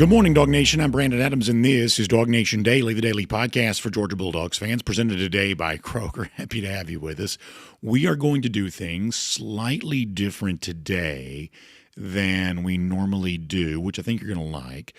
Good morning, Dog Nation. I'm Brandon Adams, and this is DawgNation Daily, the daily podcast for Georgia Bulldogs fans, presented today by Kroger. Happy to have you with us. We are going to do things slightly different today than we normally do, which I think you're going to like,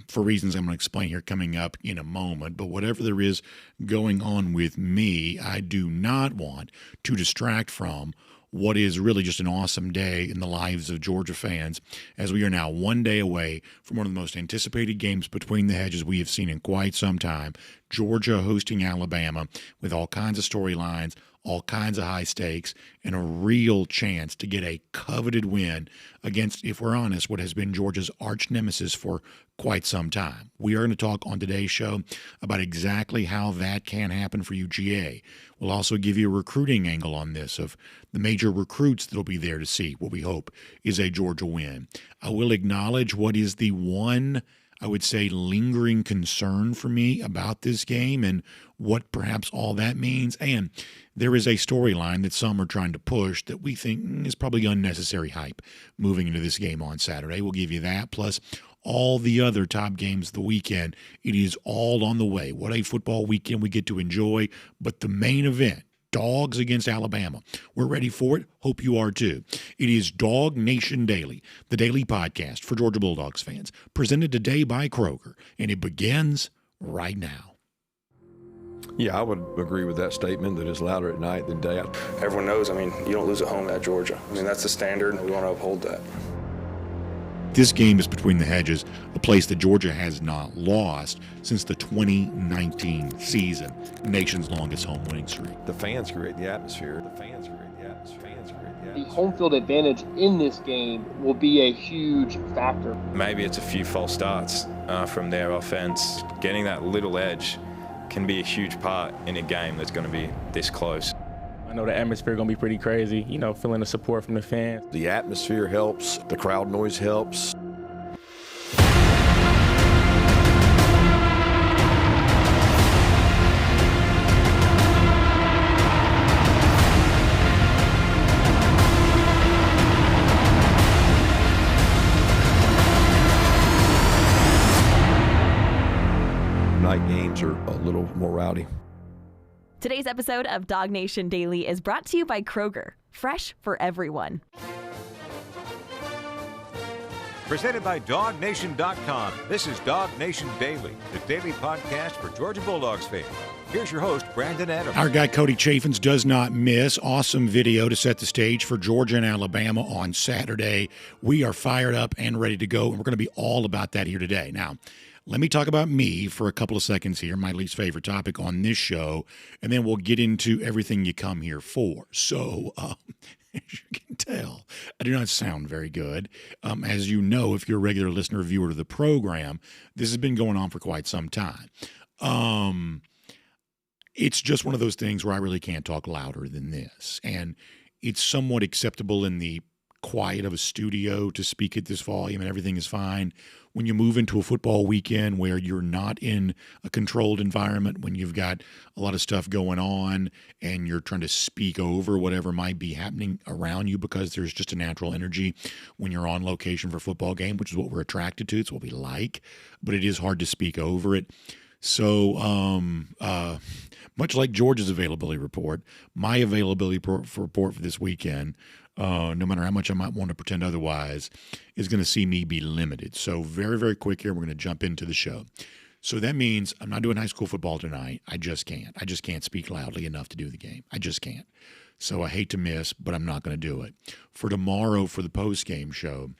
for reasons I'm going to explain here coming up in a moment. But whatever there is going on with me, I do not want to distract from what is really just an awesome day in the lives of Georgia fans, as we are now one day away from one of the most anticipated games between the hedges we have seen in quite some time. Georgia hosting Alabama with all kinds of storylines, all kinds of high stakes, and a real chance to get a coveted win against, if we're honest, what has been Georgia's arch nemesis for quite some time. We are going to talk on today's show about exactly how that can happen for UGA. We'll also give you a recruiting angle on this of the major recruits that'll be there to see what we hope is a Georgia win. I will acknowledge what is the one, I would say, lingering concern for me about this game and what perhaps all that means. And there is a storyline that some are trying to push that we think is probably unnecessary hype moving into this game on Saturday. We'll give you that, plus all the other top games of the weekend. It is all on the way. What a football weekend we get to enjoy. But the main event, Dogs against Alabama. We're ready for it. Hope you are too. It is DawgNation Daily, the daily podcast for Georgia Bulldogs fans, presented today by Kroger, and it begins right now. Yeah, I would agree with that statement that it's louder at night than day. Everyone knows, you don't lose at home at Georgia. That's the standard, and we want to uphold that. This game is between the hedges, a place that Georgia has not lost since the 2019 season, the nation's longest home winning streak. The fans create the atmosphere. The home field advantage in this game will be a huge factor. Maybe it's a few false starts from their offense. Getting that little edge can be a huge part in a game that's going to be this close. I know the atmosphere is going to be pretty crazy, feeling the support from the fans. The atmosphere helps. The crowd noise helps. Night games are a little more rowdy. Today's episode of DawgNation Daily is brought to you by Kroger, fresh for everyone. Presented by DawgNation.com, this is DawgNation Daily, the daily podcast for Georgia Bulldogs fans. Here's your host, Brandon Adams. Our guy Cody Chaffins does not miss. Awesome video to set the stage for Georgia and Alabama on Saturday. We are fired up and ready to go, and we're going to be all about that here today. Now, let me talk about me for a couple of seconds here, my least favorite topic on this show, and then we'll get into everything you come here for. So, as you can tell, I do not sound very good. As you know, if you're a regular listener or viewer to the program, this has been going on for quite some time. It's just one of those things where I really can't talk louder than this, and it's somewhat acceptable in the quiet of a studio to speak at this volume and everything is fine. When you move into a football weekend where you're not in a controlled environment, when you've got a lot of stuff going on and you're trying to speak over whatever might be happening around you because there's just a natural energy when you're on location for a football game, which is what we're attracted to. It's what we like, but it is hard to speak over it. So much like Georgia's availability report, my availability report for this weekend, no matter how much I might want to pretend otherwise, is going to see me be limited. So very, very quick here, we're going to jump into the show. So that means I'm not doing high school football tonight. I just can't. I just can't speak loudly enough to do the game. I just can't. So I hate to miss, but I'm not going to do it. For tomorrow, for the post-game show,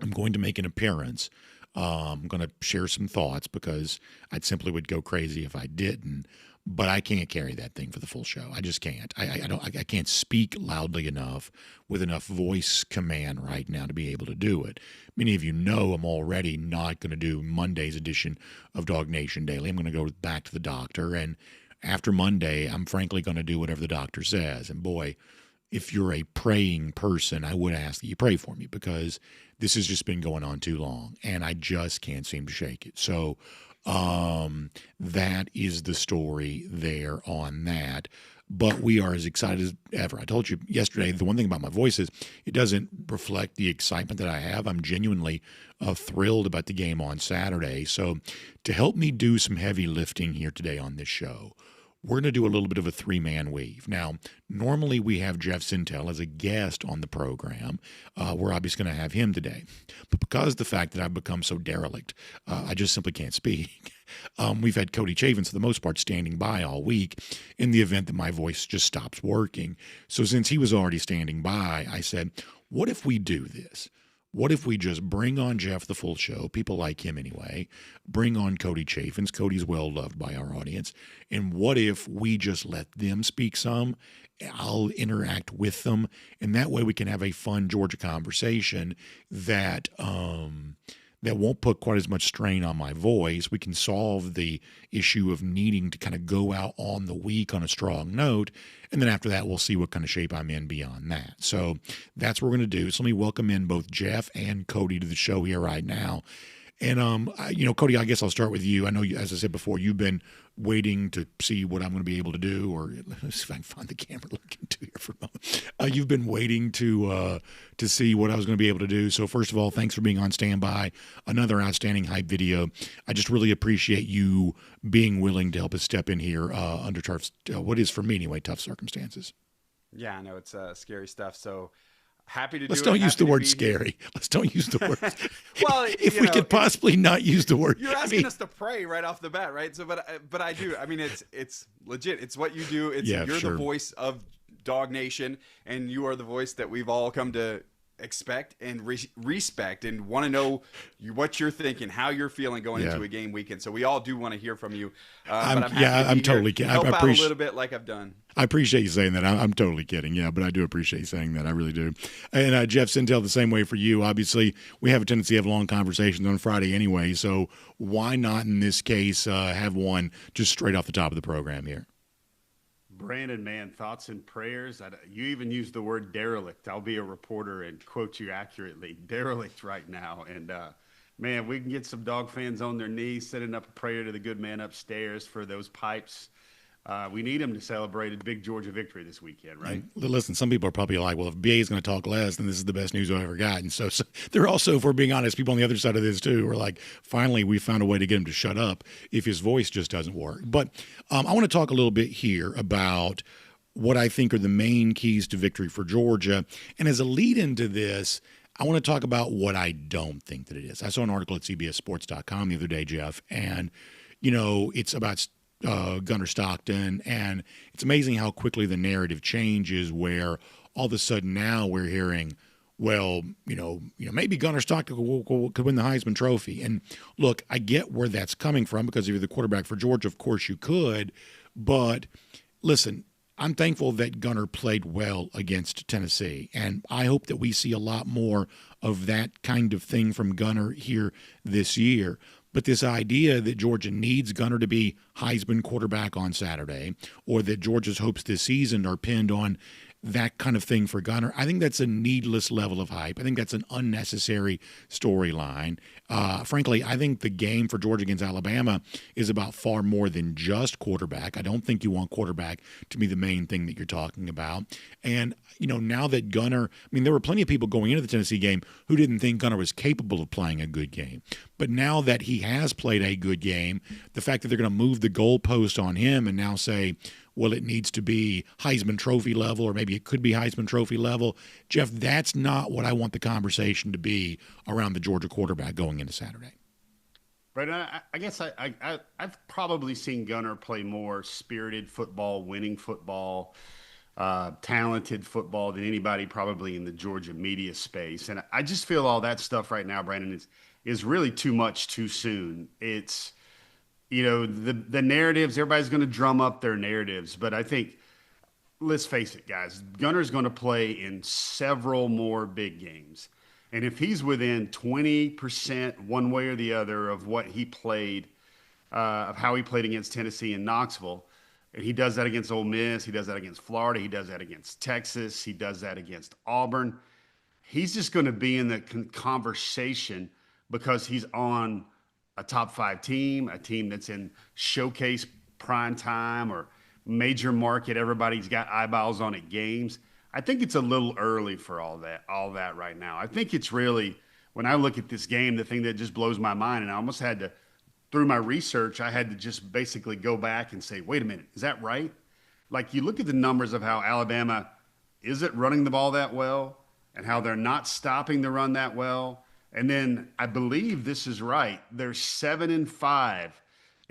I'm going to make an appearance. I'm going to share some thoughts because I simply would go crazy if I didn't. But I can't carry that thing for the full show. I just can't. I can't speak loudly enough with enough voice command right now to be able to do it. Many of you know I'm already not going to do Monday's edition of DawgNation Daily. I'm going to go back to the doctor, and after Monday, I'm frankly going to do whatever the doctor says. And boy, if you're a praying person, I would ask that you pray for me because this has just been going on too long, and I just can't seem to shake it. So that is the story there on that. but we are as excited as ever. I told you yesterday, the one thing about my voice is it doesn't reflect the excitement that I have. I'm genuinely thrilled about the game on Saturday. So to help me do some heavy lifting here today on this show, we're going to do a little bit of a three-man weave. Now, normally we have Jeff Sentell as a guest on the program. We're obviously going to have him today. But because of the fact that I've become so derelict, I just simply can't speak. We've had Cody Chaffins, for the most part, standing by all week in the event that my voice just stops working. So since he was already standing by, I said, what if we do this? What if we just bring on Jeff the full show? People like him anyway. Bring on Cody Chaffins. Cody's well loved by our audience. And what if we just let them speak some? I'll interact with them. And that way we can have a fun Georgia conversation that that won't put quite as much strain on my voice. We can solve the issue of needing to kind of go out on the week on a strong note. And then after that, we'll see what kind of shape I'm in beyond that. So that's what we're going to do. So let me welcome in both Jeff and Cody to the show here right now. And, Cody, I guess I'll start with you. I know, as I said before, you've been waiting to see what I'm going to be able to do, or let's see if I can find the camera looking to here for a moment. You've been waiting to see what I was going to be able to do. So first of all, thanks for being on standby. Another outstanding hype video. I just really appreciate you being willing to help us step in here under what is, for me anyway, tough circumstances. Yeah, I know it's scary stuff. So happy to do it. Let's don't use the word scary. Let's don't use the word. Well, if we could possibly not use the word. You're asking us to pray right off the bat, right? So, but I do. I mean, it's legit. It's what you do. You're the voice of Dog Nation, and you are the voice that we've all come to expect and respect, and want to know what you're thinking, how you're feeling going into a game weekend. So we all do want to hear from you. I'm totally kidding. Help out a little bit, like I've done. I appreciate you saying that. I'm totally kidding. Yeah, but I do appreciate you saying that. I really do. And Jeff Sentell, the same way for you. Obviously, we have a tendency to have long conversations on Friday anyway, so why not in this case have one just straight off the top of the program here? Brandon, man, thoughts and prayers. You even used the word derelict. I'll be a reporter and quote you accurately. Derelict right now. And, man, we can get some Dog fans on their knees, sending up a prayer to the good man upstairs for those pipes. We need him to celebrate a big Georgia victory this weekend, right? And listen, some people are probably like, well, if BA is going to talk less, then this is the best news I've ever gotten. So there are also, if we're being honest, people on the other side of this too are like, finally, we found a way to get him to shut up if his voice just doesn't work. But I want to talk a little bit here about what I think are the main keys to victory for Georgia. And as a lead into this, I want to talk about what I don't think that it is. I saw an article at CBSSports.com the other day, Jeff, and, it's about Gunnar Stockton, and it's amazing how quickly the narrative changes where all of a sudden now we're hearing, well, maybe Gunnar Stockton could win the Heisman Trophy. And look, I get where that's coming from because if you're the quarterback for Georgia, of course you could. But listen, I'm thankful that Gunnar played well against Tennessee, and I hope that we see a lot more of that kind of thing from Gunnar here this year. But this idea that Georgia needs Gunnar to be Heisman quarterback on Saturday, or that Georgia's hopes this season are pinned on that kind of thing for Gunnar, I think that's a needless level of hype. I think that's an unnecessary storyline. Frankly, I think the game for Georgia against Alabama is about far more than just quarterback. I don't think you want quarterback to be the main thing that you're talking about. And, now that Gunnar, there were plenty of people going into the Tennessee game who didn't think Gunnar was capable of playing a good game. But now that he has played a good game, the fact that they're going to move the goalpost on him and now say, well, it needs to be Heisman Trophy level, or maybe it could be Heisman Trophy level. Jeff, that's not what I want the conversation to be around the Georgia quarterback going into Saturday. Right. I guess I've probably seen Gunnar play more spirited football, winning football, talented football than anybody probably in the Georgia media space. And I just feel all that stuff right now, Brandon, is really too much too soon. It's, the narratives, everybody's going to drum up their narratives. But I think, let's face it, guys, Gunnar's going to play in several more big games. And if he's within 20% one way or the other of what he played, of how he played against Tennessee and Knoxville, and he does that against Ole Miss, he does that against Florida, he does that against Texas, he does that against Auburn, he's just going to be in the conversation because he's on a top 5 team, a team that's in showcase prime time, or major market, everybody's got eyeballs on it games. I think it's a little early for all that right now. I think it's really, when I look at this game, the thing that just blows my mind, and I almost had to, through my research, I had to just basically go back and say, wait a minute, is that right? Like, you look at the numbers of how Alabama isn't running the ball that well and how they're not stopping the run that well. And then I believe this is right. They're 7-5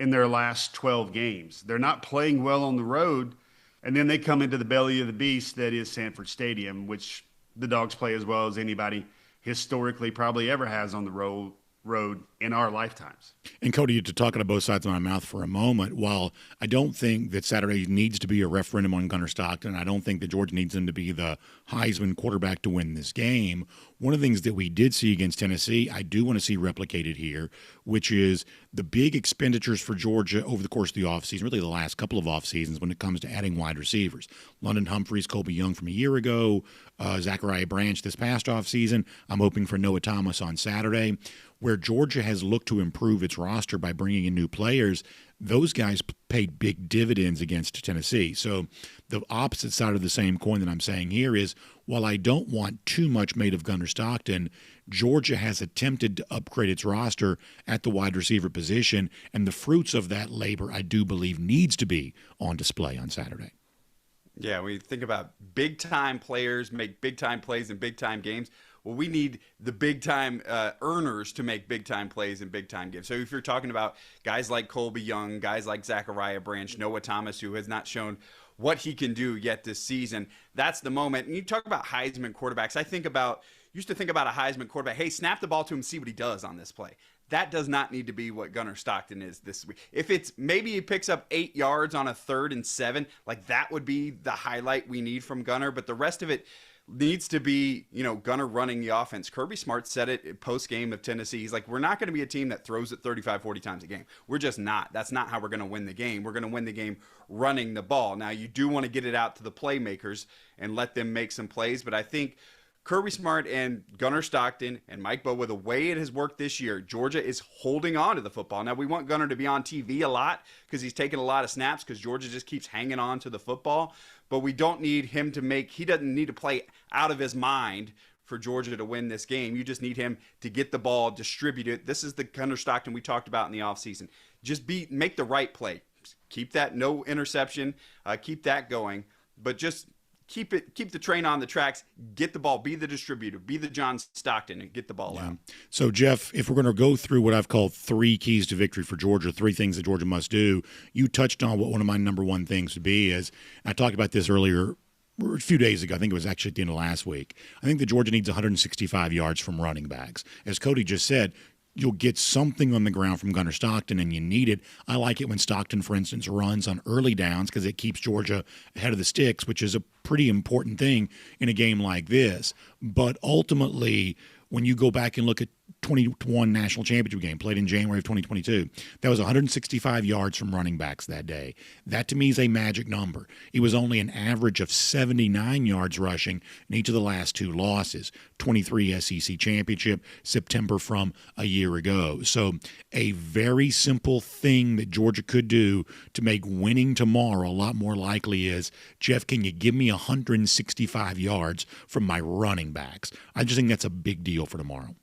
in their last 12 games. They're not playing well on the road. And then they come into the belly of the beast that is Sanford Stadium, which the Dogs play as well as anybody historically probably ever has on the road in our lifetimes. And Cody, to talk out of both sides of my mouth for a moment, while I don't think that Saturday needs to be a referendum on Gunnar Stockton, I don't think that Georgia needs him to be the Heisman quarterback to win this game. One of the things that we did see against Tennessee, I do want to see replicated here, which is the big expenditures for Georgia over the course of the offseason, really the last couple of off seasons when it comes to adding wide receivers. London Humphreys, Colby Young from a year ago, Zachariah Branch this past offseason. I'm hoping for Noah Thomas on Saturday. Where Georgia has looked to improve its roster by bringing in new players, those guys paid big dividends against Tennessee. So the opposite side of the same coin that I'm saying here is, while I don't want too much made of Gunnar Stockton, Georgia has attempted to upgrade its roster at the wide receiver position, and the fruits of that labor, I do believe, needs to be on display on Saturday. Yeah, when you think about big-time players make big-time plays in big-time games, well, we need the big-time earners to make big-time plays in big-time games. So if you're talking about guys like Colby Young, guys like Zachariah Branch, Noah Thomas, who has not shown what he can do yet this season, that's the moment. And you talk about Heisman quarterbacks. Used to think about a Heisman quarterback. Hey, snap the ball to him, see what he does on this play. That does not need to be what Gunnar Stockton is this week. If it's maybe he picks up 8 yards on a 3rd and 7, like that would be the highlight we need from Gunnar. But the rest of it needs to be, Gunnar running the offense. Kirby Smart said it post-game of Tennessee. He's like, we're not going to be a team that throws it 35, 40 times a game. We're just not. That's not how we're going to win the game. We're going to win the game running the ball. Now, you do want to get it out to the playmakers and let them make some plays, but I think Kirby Smart and Gunnar Stockton and Mike Bowe, the way it has worked this year, Georgia is holding on to the football. Now, we want Gunnar to be on TV a lot because he's taking a lot of snaps because Georgia just keeps hanging on to the football. But we don't need him he doesn't need to play out of his mind for Georgia to win this game. You just need him to get the ball distributed. This is the Gunnar Stockton we talked about in the offseason. Just make the right play. Keep that no interception. Keep that going. But just keep the train on the tracks, get the ball, be the distributor, be the John Stockton, and get the ball out. So, Jeff, if we're going to go through what I've called 3 keys to victory for Georgia, 3 things that Georgia must do, you touched on what one of my number one things would be is, I talked about this earlier, a few days ago, I think it was actually at the end of last week. I think that Georgia needs 165 yards from running backs. As Cody just said, you'll get something on the ground from Gunnar Stockton, and you need it. I like it when Stockton, for instance, runs on early downs because it keeps Georgia ahead of the sticks, which is a pretty important thing in a game like this. But ultimately, when you go back and look at 2021 national championship game played in January of 2022, that was 165 yards from running backs that day. That to me is a magic number. It was only an average of 79 yards rushing in each of the last 2 losses, 23 SEC championship, September from a year ago. So a very simple thing that Georgia could do to make winning tomorrow a lot more likely is, Jeff, can you give me 165 yards from my running backs? I just think that's a big deal for tomorrow.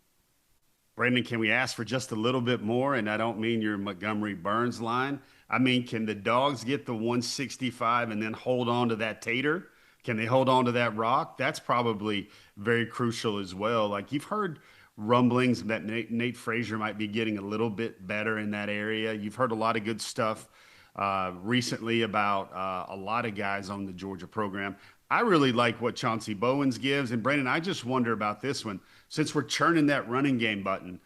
Brandon, can we ask for just a little bit more? And I don't mean your Montgomery Burns line. I mean, can the Dogs get the 165 and then hold on to that tater? Can they hold on to that rock? That's probably very crucial as well. Like, you've heard rumblings that Nate Frazier might be getting a little bit better in that area. You've heard a lot of good stuff recently about a lot of guys on the Georgia program. I really like what Chauncey Bowens gives. And Brandon, I just wonder about this one. Since we're churning that running game button,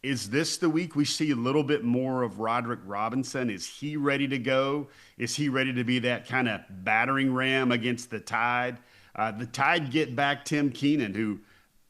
is this the week we see a little bit more of Roderick Robinson? Is he ready to go? Is he ready to be that kind of battering ram against the Tide? The Tide get back Tim Keenan, who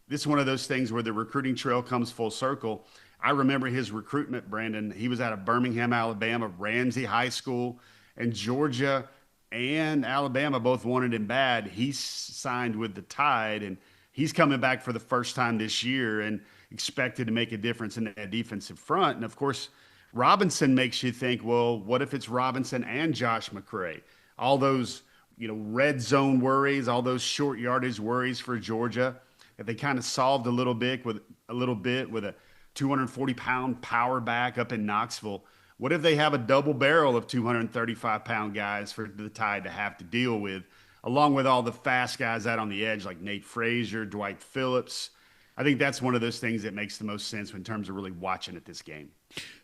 this is one of those things where the recruiting trail comes full circle. I remember his recruitment, Brandon. He was out of Birmingham, Alabama, Ramsey High School, and Georgia and Alabama both wanted him bad. He signed with the Tide, and he's coming back for the first time this year and expected to make a difference in that defensive front. And, of course, Robinson makes you think, well, what if it's Robinson and Josh McCray? all those, red zone worries, all those short yardage worries for Georgia, if they kind of solved a little bit with a 240-pound power back up in Knoxville, what if they have a double barrel of 235-pound guys for the Tide to have to deal with, along with all the fast guys out on the edge like Nate Frazier, Dwight Phillips? I think that's one of those things that makes the most sense in terms of really watching at this game.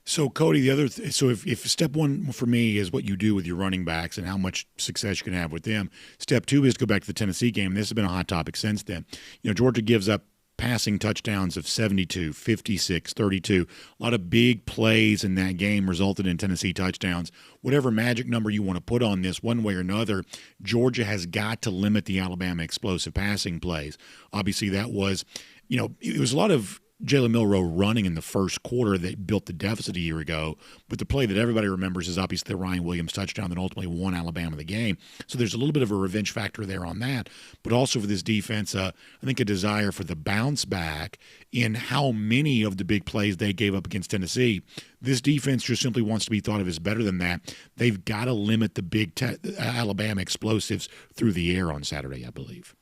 So, Cody, if step one for me is what you do with your running backs and how much success you can have with them, step two is to go back to the Tennessee game. And this has been a hot topic since then. Georgia gives up passing touchdowns of 72, 56, 32. A lot of big plays in that game resulted in Tennessee touchdowns. Whatever magic number you want to put on this, one way or another, Georgia has got to limit the Alabama explosive passing plays. Obviously, that was, it was a lot of Jalen Milroe running in the first quarter that built the deficit a year ago. But the play that everybody remembers is obviously the Ryan Williams touchdown that ultimately won Alabama the game. So there's a little bit of a revenge factor there on that. But also for this defense, I think a desire for the bounce back in how many of the big plays they gave up against Tennessee. This defense just simply wants to be thought of as better than that. They've got to limit the big Alabama explosives through the air on Saturday, I believe.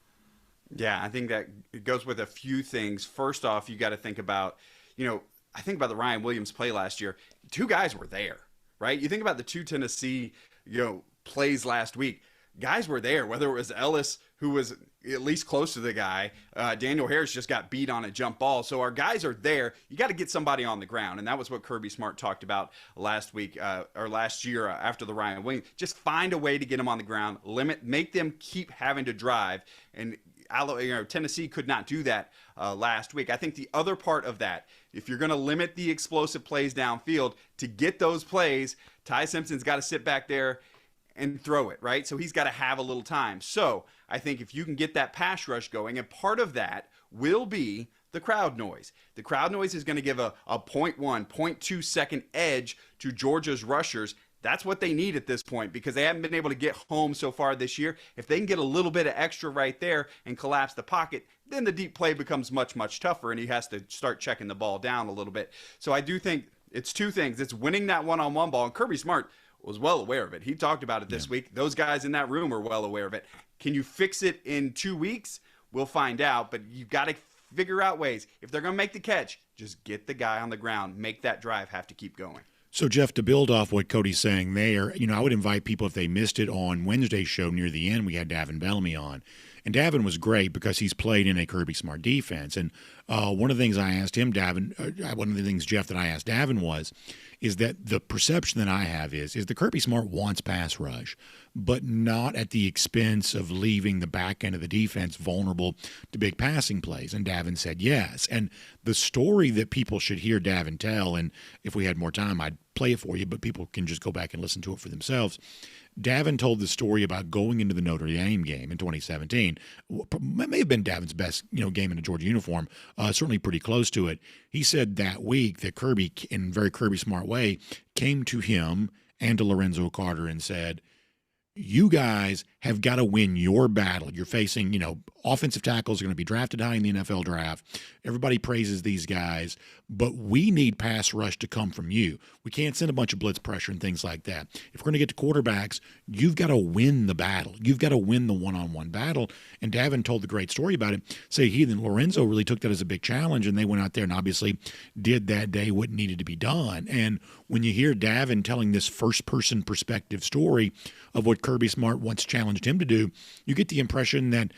Yeah, I think that it goes with a few things. First off, you got to think about, I think about the Ryan Williams play last year. Two guys were there, right? You think about the two Tennessee, plays last week. Guys were there, whether it was Ellis, who was at least close to the guy. Daniel Harris just got beat on a jump ball. So our guys are there. You got to get somebody on the ground. And that was what Kirby Smart talked about last week or last year after the Ryan Williams. Just find a way to get them on the ground, make them keep having to drive. And Tennessee could not do that last week. I think the other part of that, if you're going to limit the explosive plays downfield, to get those plays, Ty Simpson's got to sit back there and throw it, right? So he's got to have a little time. So I think if you can get that pass rush going, and part of that will be the crowd noise. The crowd noise is going to give a 0.1, 0.2 second edge to Georgia's rushers. That's what they need at this point because they haven't been able to get home so far this year. If they can get a little bit of extra right there and collapse the pocket, then the deep play becomes much, much tougher, and he has to start checking the ball down a little bit. So I do think it's two things. It's winning that one-on-one ball, and Kirby Smart was well aware of it. He talked about it this week. Those guys in that room are well aware of it. Can you fix it in 2 weeks? We'll find out, but you've got to figure out ways. If they're going to make the catch, just get the guy on the ground. Make that drive have to keep going. So, Jeff, to build off what Cody's saying there, I would invite people, if they missed it on Wednesday's show near the end, we had Davin Bellamy on. And Davin was great because he's played in a Kirby Smart defense. And one of the things I asked him, one of the things, Jeff, that I asked Davin is that the perception that I have is the Kirby Smart wants pass rush, but not at the expense of leaving the back end of the defense vulnerable to big passing plays. And Davin said yes. And the story that people should hear Davin tell, and if we had more time, I'd play it for you, but people can just go back and listen to it for themselves. Davin told the story about going into the Notre Dame game in 2017. It may have been Davin's best, game in a Georgia uniform. Certainly pretty close to it. He said that week that Kirby, in a very Kirby Smart way, came to him and to Lorenzo Carter and said, "You guys have got to win your battle. You're facing, offensive tackles are going to be drafted high in the NFL draft. Everybody praises these guys, but we need pass rush to come from you. We can't send a bunch of blitz pressure and things like that. If we're going to get to quarterbacks, you've got to win the battle. You've got to win the one-on-one battle." And Davin told the great story about it. Then Lorenzo really took that as a big challenge, and they went out there and obviously did that day what needed to be done. And when you hear Davin telling this first-person perspective story of what Kirby Smart once challenged him to do, you get the impression that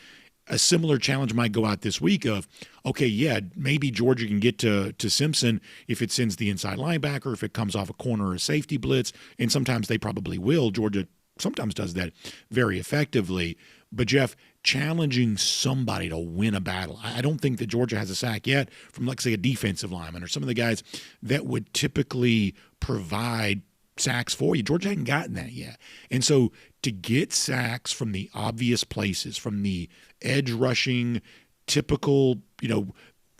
a similar challenge might go out this week of, okay, yeah, maybe Georgia can get to Simpson if it sends the inside linebacker, if it comes off a corner or a safety blitz, and sometimes they probably will. Georgia sometimes does that very effectively. But, Jeff, challenging somebody to win a battle. I don't think that Georgia has a sack yet from, like, say, a defensive lineman or some of the guys that would typically provide sacks for you. Georgia hadn't gotten that yet. And so to get sacks from the obvious places, from the edge rushing, typical,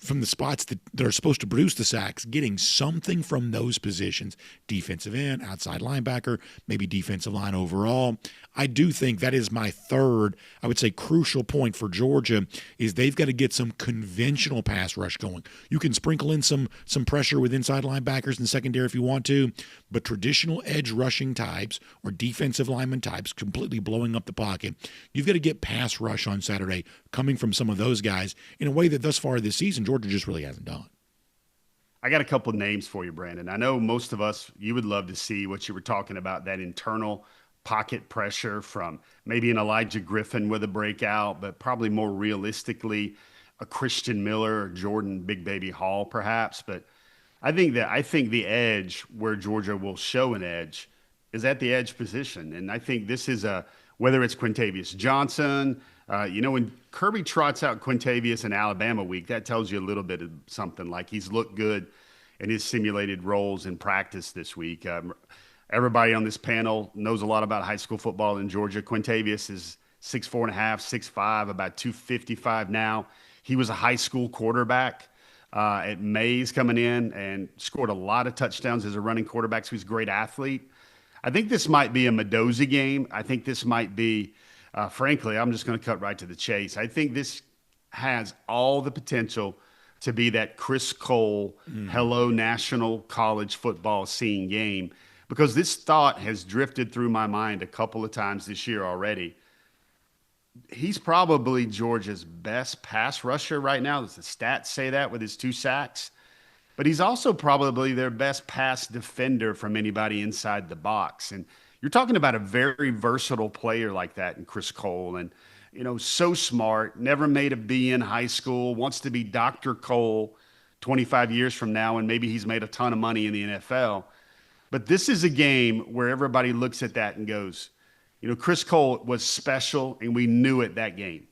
from the spots that are supposed to produce the sacks, getting something from those positions, defensive end, outside linebacker, maybe defensive line overall. I do think that is my third, I would say, crucial point for Georgia is they've got to get some conventional pass rush going. You can sprinkle in some pressure with inside linebackers and secondary if you want to, but traditional edge rushing types or defensive lineman types completely blowing up the pocket, you've got to get pass rush on Saturday coming from some of those guys in a way that thus far this season Georgia just really hasn't done. I got a couple names for you, Brandon. I know most of us, you would love to see what you were talking about, that internal pocket pressure from maybe an Elijah Griffin with a breakout, but probably more realistically a Christian Miller or Jordan Big Baby Hall perhaps. But I think the edge where Georgia will show an edge is at the edge position. And I think this is whether it's Quintavious Johnson, when Kirby trots out Quintavious in Alabama week, that tells you a little bit of something, like he's looked good in his simulated roles in practice this week. Everybody on this panel knows a lot about high school football in Georgia. Quintavious is 6'4.5", 6'5", about 255 now. He was a high school quarterback at Mays coming in and scored a lot of touchdowns as a running quarterback, so he's a great athlete. I think this might be a Mendoza game. I think this might be, frankly, I'm just going to cut right to the chase. I think this has all the potential to be that Chris Cole, hello national college football scene game, because this thought has drifted through my mind a couple of times this year already. He's probably Georgia's best pass rusher right now. The stats say that with his 2 sacks. But he's also probably their best pass defender from anybody inside the box. And you're talking about a very versatile player like that in Chris Cole. And, so smart, never made a B in high school, wants to be Dr. Cole 25 years from now, and maybe he's made a ton of money in the NFL. But this is a game where everybody looks at that and goes, Chris Cole was special, and we knew it that game.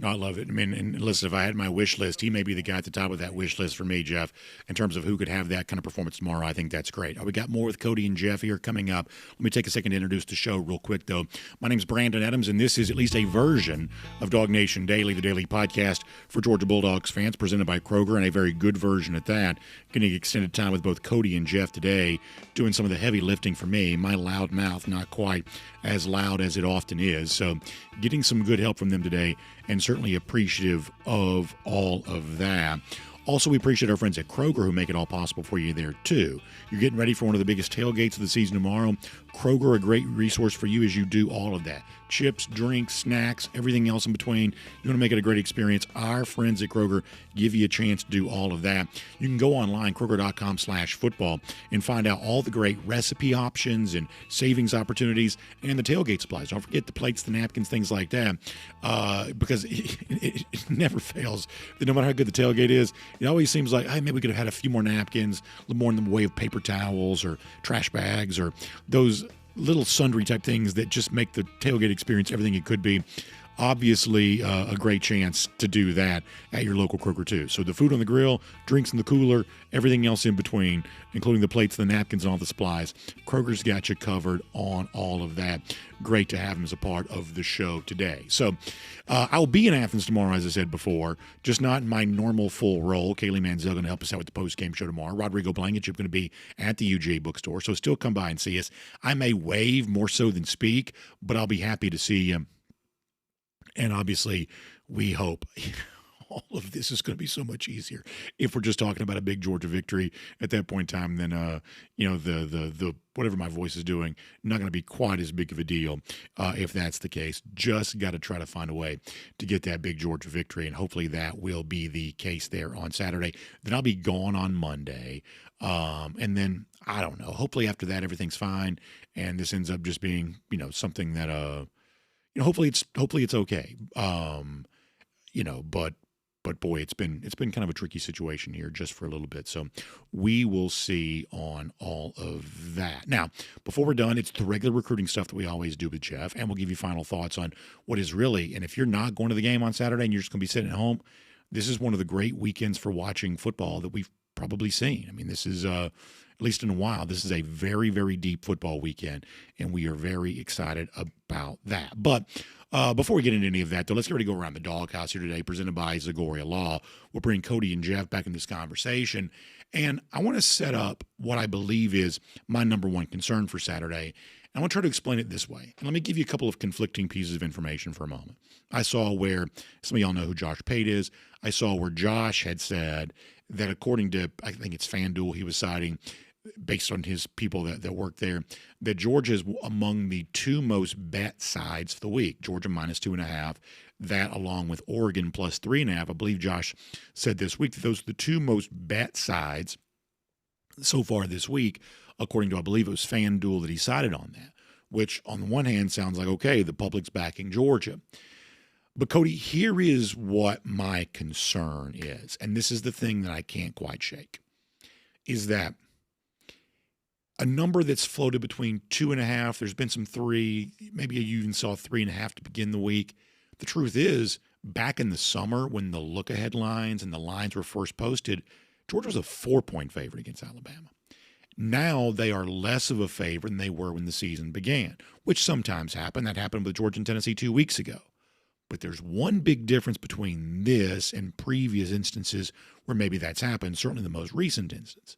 I love it. I mean, and listen, if I had my wish list, he may be the guy at the top of that wish list for me, Jeff, in terms of who could have that kind of performance tomorrow. I think that's great. We got more with Cody and Jeff here coming up. Let me take a second to introduce the show real quick, though. My name's Brandon Adams, and this is at least a version of DawgNation Daily, the daily podcast for Georgia Bulldogs fans, presented by Kroger, and a very good version at that. Getting extended time with both Cody and Jeff today, doing some of the heavy lifting for me. My loud mouth, not quite as loud as it often is. So getting some good help from them today, and certainly appreciative of all of that. Also, we appreciate our friends at Kroger who make it all possible for you there, too. You're getting ready for one of the biggest tailgates of the season tomorrow. Kroger, a great resource for you as you do all of that. Chips, drinks, snacks, everything else in between. You want to make it a great experience. Our friends at Kroger give you a chance to do all of that. You can go online, Kroger.com/football, and find out all the great recipe options and savings opportunities and the tailgate supplies. Don't forget the plates, the napkins, things like that, because it never fails. No matter how good the tailgate is, it always seems like, hey, maybe we could have had a few more napkins, a little more in the way of paper towels or trash bags or those little sundry type things that just make the tailgate experience everything it could be. Obviously, a great chance to do that at your local Kroger, too. So the food on the grill, drinks in the cooler, everything else in between, including the plates, the napkins, and all the supplies. Kroger's got you covered on all of that. Great to have them as a part of the show today. So I'll be in Athens tomorrow, as I said before, just not in my normal full role. Kaylee Manziel going to help us out with the post-game show tomorrow. Rodrigo Blankenship going to be at the UGA bookstore, so still come by and see us. I may wave more so than speak, but I'll be happy to see you. And obviously, we hope all of this is going to be so much easier if we're just talking about a big Georgia victory at that point in time. Then, the whatever my voice is doing, not going to be quite as big of a deal if that's the case. Just got to try to find a way to get that big Georgia victory, and hopefully that will be the case there on Saturday. Then I'll be gone on Monday, and then I don't know. Hopefully after that everything's fine, and this ends up just being something that hopefully it's okay. But boy, it's been kind of a tricky situation here just for a little bit. So we will see on all of that. Now, before we're done, it's the regular recruiting stuff that we always do with Jeff, and we'll give you final thoughts on what is really, and if you're not going to the game on Saturday and you're just going to be sitting at home, this is one of the great weekends for watching football that we've probably seen. I mean, this is, at least in a while, this is a very, very deep football weekend, and we are very excited about that. But before we get into any of that, though, let's get ready to go around the DawgHouse here today, presented by Zagoria Law. We'll bring Cody and Jeff back in this conversation, and I want to set up what I believe is my number one concern for Saturday. I want to try to explain it this way. And let me give you a couple of conflicting pieces of information for a moment. I saw where, some of y'all know who Josh Pate is, I saw where Josh had said that according to, I think it's FanDuel, he was citing, based on his people that work there, that Georgia is among the two most bet sides of the week. Georgia minus 2.5, that along with Oregon plus 3.5. I believe Josh said this week that those are the two most bet sides so far this week, according to, I believe it was FanDuel that he cited on that, which on the one hand sounds like, okay, the public's backing Georgia. But Cody, here is what my concern is, and this is the thing that I can't quite shake, is that a number that's floated between 2.5, there's been some 3, maybe you even saw 3.5 to begin the week. The truth is, back in the summer when the look-ahead lines and the lines were first posted, Georgia was a 4-point favorite against Alabama. Now they are less of a favorite than they were when the season began, which sometimes happen. That happened with Georgia and Tennessee 2 weeks ago. But there's one big difference between this and previous instances where maybe that's happened, certainly the most recent instance.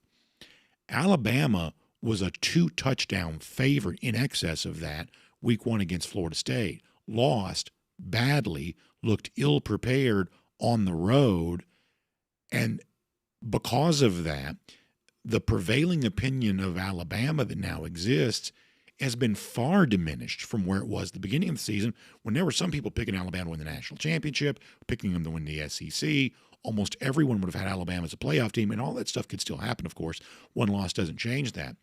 Alabama was a 2-touchdown favorite in excess of that week 1 against Florida State. Lost badly, looked ill-prepared on the road, and because of that, the prevailing opinion of Alabama that now exists has been far diminished from where it was at the beginning of the season, when there were some people picking Alabama to win the national championship, picking them to win the SEC. Almost everyone would have had Alabama as a playoff team, and all that stuff could still happen, of course. One loss doesn't change that.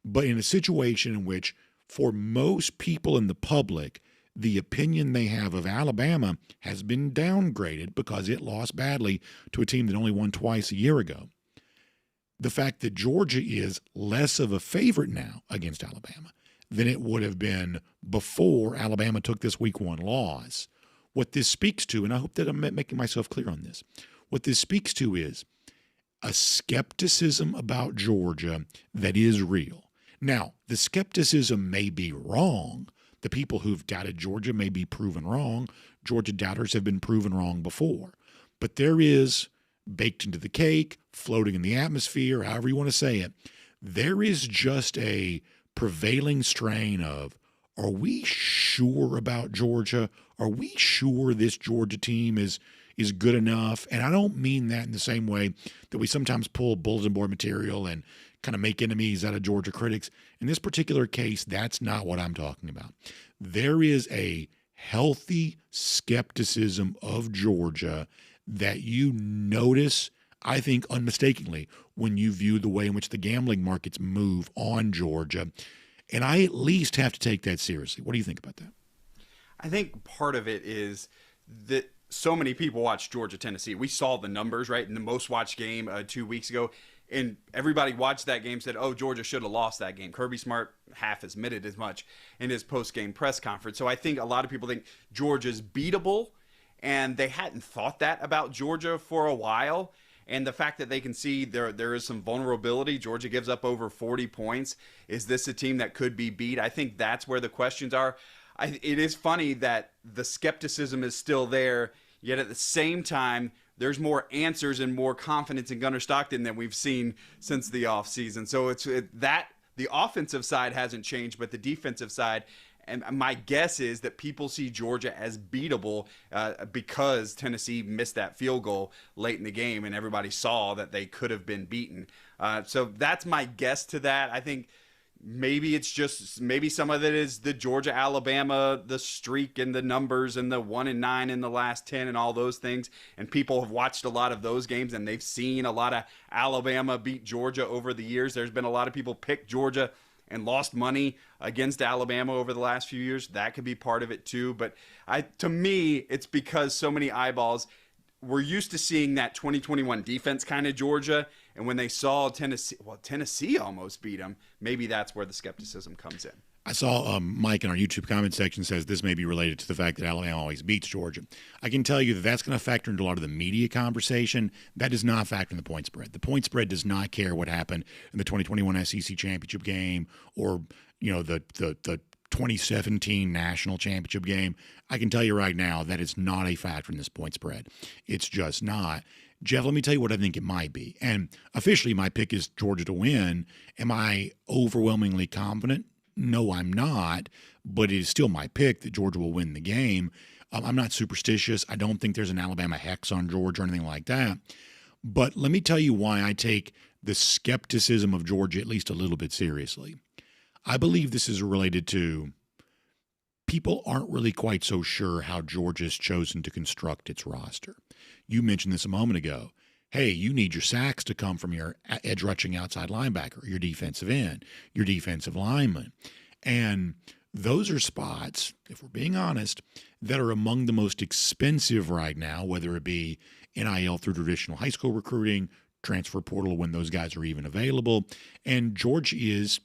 But in a situation in which, for most people in the public, the opinion they have of Alabama has been downgraded because it lost badly to a team that only won twice a year ago. The fact that Georgia is less of a favorite now against Alabama than it would have been before Alabama took this week 1 loss. What this speaks to, and I hope that I'm making myself clear on this, what this speaks to is a skepticism about Georgia that is real. Now, the skepticism may be wrong. The people who've doubted Georgia may be proven wrong. Georgia doubters have been proven wrong before. But there is, baked into the cake, floating in the atmosphere, however you want to say it, there is just a prevailing strain of, are we sure about Georgia? Are we sure this Georgia team is good enough? And I don't mean that in the same way that we sometimes pull bulletin board material and kind of make enemies out of Georgia critics. In this particular case, that's not what I'm talking about. There is a healthy skepticism of Georgia that you notice, I think, unmistakably when you view the way in which the gambling markets move on Georgia. And I at least have to take that seriously. What do you think about that? I think part of it is that so many people watch Georgia-Tennessee. We saw the numbers, right, in the most watched game 2 weeks ago. And everybody watched that game, said, oh, Georgia should have lost that game. Kirby Smart half admitted as much in his post-game press conference. So I think a lot of people think Georgia's beatable, and they hadn't thought that about Georgia for a while. And the fact that they can see there is some vulnerability. Georgia gives up over 40 points. Is this a team that could be beat? I think that's where the questions are. It is funny that the skepticism is still there, yet at the same time, there's more answers and more confidence in Gunnar Stockton than we've seen since the offseason. So the offensive side hasn't changed, but the defensive side. And my guess is that people see Georgia as beatable because Tennessee missed that field goal late in the game, and everybody saw that they could have been beaten. So that's my guess to that. I think maybe some of it is the Georgia-Alabama, the streak and the numbers and the 1-9 in the last 10 and all those things. And people have watched a lot of those games, and they've seen a lot of Alabama beat Georgia over the years. There's been a lot of people pick Georgia and lost money against Alabama over the last few years. That could be part of it too. But to me, it's because so many eyeballs. We're used to seeing that 2021 defense kind of Georgia. And when they saw Tennessee almost beat them, maybe that's where the skepticism comes in. I saw Mike in our YouTube comment section says this may be related to the fact that Alabama always beats Georgia. I can tell you that that's going to factor into a lot of the media conversation. That does not factor in the point spread. The point spread does not care what happened in the 2021 SEC championship game or the 2017 national championship game. I can tell you right now that it's not a factor in this point spread. It's just not. Jeff, let me tell you what I think it might be. And officially, my pick is Georgia to win. Am I overwhelmingly confident? No, I'm not, but it is still my pick that Georgia will win the game. I'm not superstitious. I don't think there's an Alabama hex on Georgia or anything like that. But let me tell you why I take the skepticism of Georgia at least a little bit seriously. I believe this is related to people aren't really quite so sure how Georgia's chosen to construct its roster. You mentioned this a moment ago. Hey, you need your sacks to come from your edge rushing outside linebacker, your defensive end, your defensive lineman. And those are spots, if we're being honest, that are among the most expensive right now, whether it be NIL through traditional high school recruiting, transfer portal when those guys are even available. And Georgia is,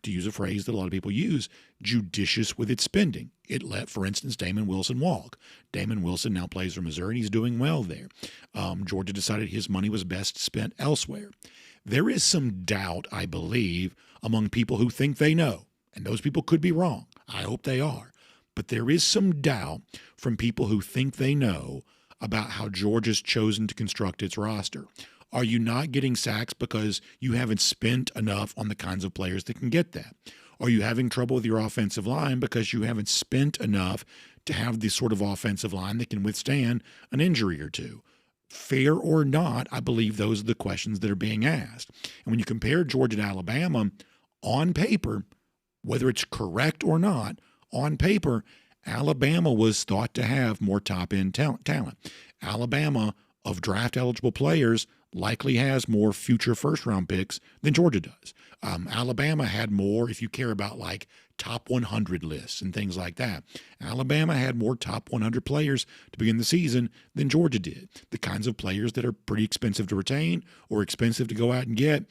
to use a phrase that a lot of people use, judicious with its spending. It let, for instance, Damon Wilson walk. Damon Wilson now plays for Missouri, and he's doing well there. Georgia decided his money was best spent elsewhere. There is some doubt, I believe, among people who think they know, and those people could be wrong. I hope they are. But there is some doubt from people who think they know about how Georgia's chosen to construct its roster. Are you not getting sacks because you haven't spent enough on the kinds of players that can get that? Are you having trouble with your offensive line because you haven't spent enough to have the sort of offensive line that can withstand an injury or two? Fair or not, I believe those are the questions that are being asked. And when you compare Georgia to Alabama, on paper, whether it's correct or not, on paper, Alabama was thought to have more top-end talent. Alabama, of draft-eligible players, likely has more future first-round picks than Georgia does. Alabama had more, if you care about like top 100 lists and things like that. Alabama had more top 100 players to begin the season than Georgia did. The kinds of players that are pretty expensive to retain or expensive to go out and get.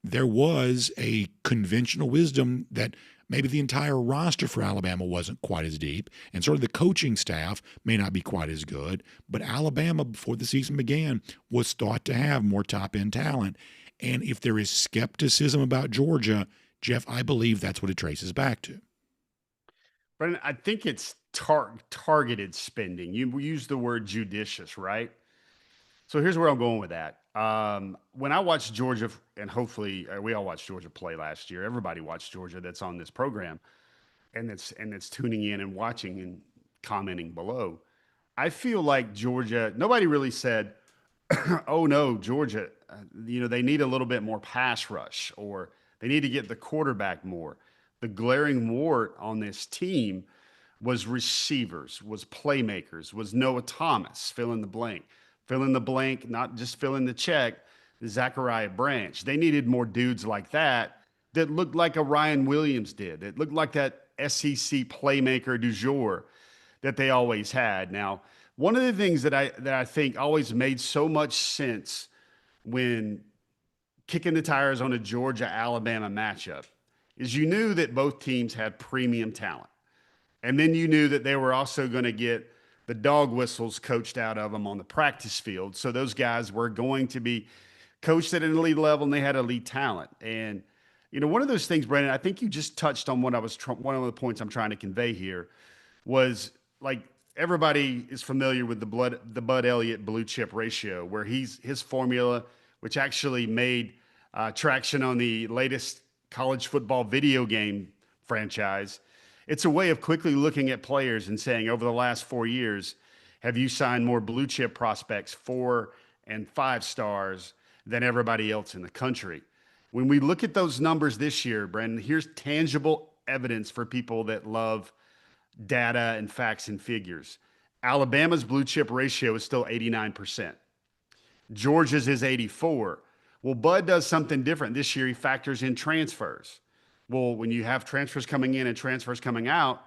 There was a conventional wisdom that maybe the entire roster for Alabama wasn't quite as deep, and sort of the coaching staff may not be quite as good, but Alabama, before the season began, was thought to have more top-end talent. And if there is skepticism about Georgia, Jeff, I believe that's what it traces back to. Brendan, I think it's targeted spending. You use the word judicious, right? So here's where I'm going with that. When I watched Georgia, and hopefully we all watched Georgia play last year. Everybody watched Georgia that's on this program, and that's tuning in and watching and commenting below. I feel like Georgia. Nobody really said, "Oh no, Georgia. They need a little bit more pass rush, or they need to get the quarterback more." The glaring wart on this team was receivers, was playmakers, was Noah Thomas, fill in the blank, not just fill in the check, Zachariah Branch. They needed more dudes like that looked like a Ryan Williams did. That looked like that SEC playmaker du jour that they always had. Now, one of the things that I think always made so much sense when kicking the tires on a Georgia-Alabama matchup is you knew that both teams had premium talent. And then you knew that they were also going to get the dog whistles coached out of them on the practice field. So those guys were going to be coached at an elite level, and they had elite talent. And, one of those things, Brandon, I think you just touched on one of the points I'm trying to convey here was, like, everybody is familiar with the Bud Elliott blue chip ratio, where his formula, which actually made traction on the latest college football video game franchise. It's a way of quickly looking at players and saying, over the last 4 years, have you signed more blue chip prospects, 4 and 5 stars, than everybody else in the country? When we look at those numbers this year, Brandon, here's tangible evidence for people that love data and facts and figures. Alabama's blue chip ratio is still 89%. Georgia's is 84%. Well, Bud does something different. This year he factors in transfers. Well, when you have transfers coming in and transfers coming out,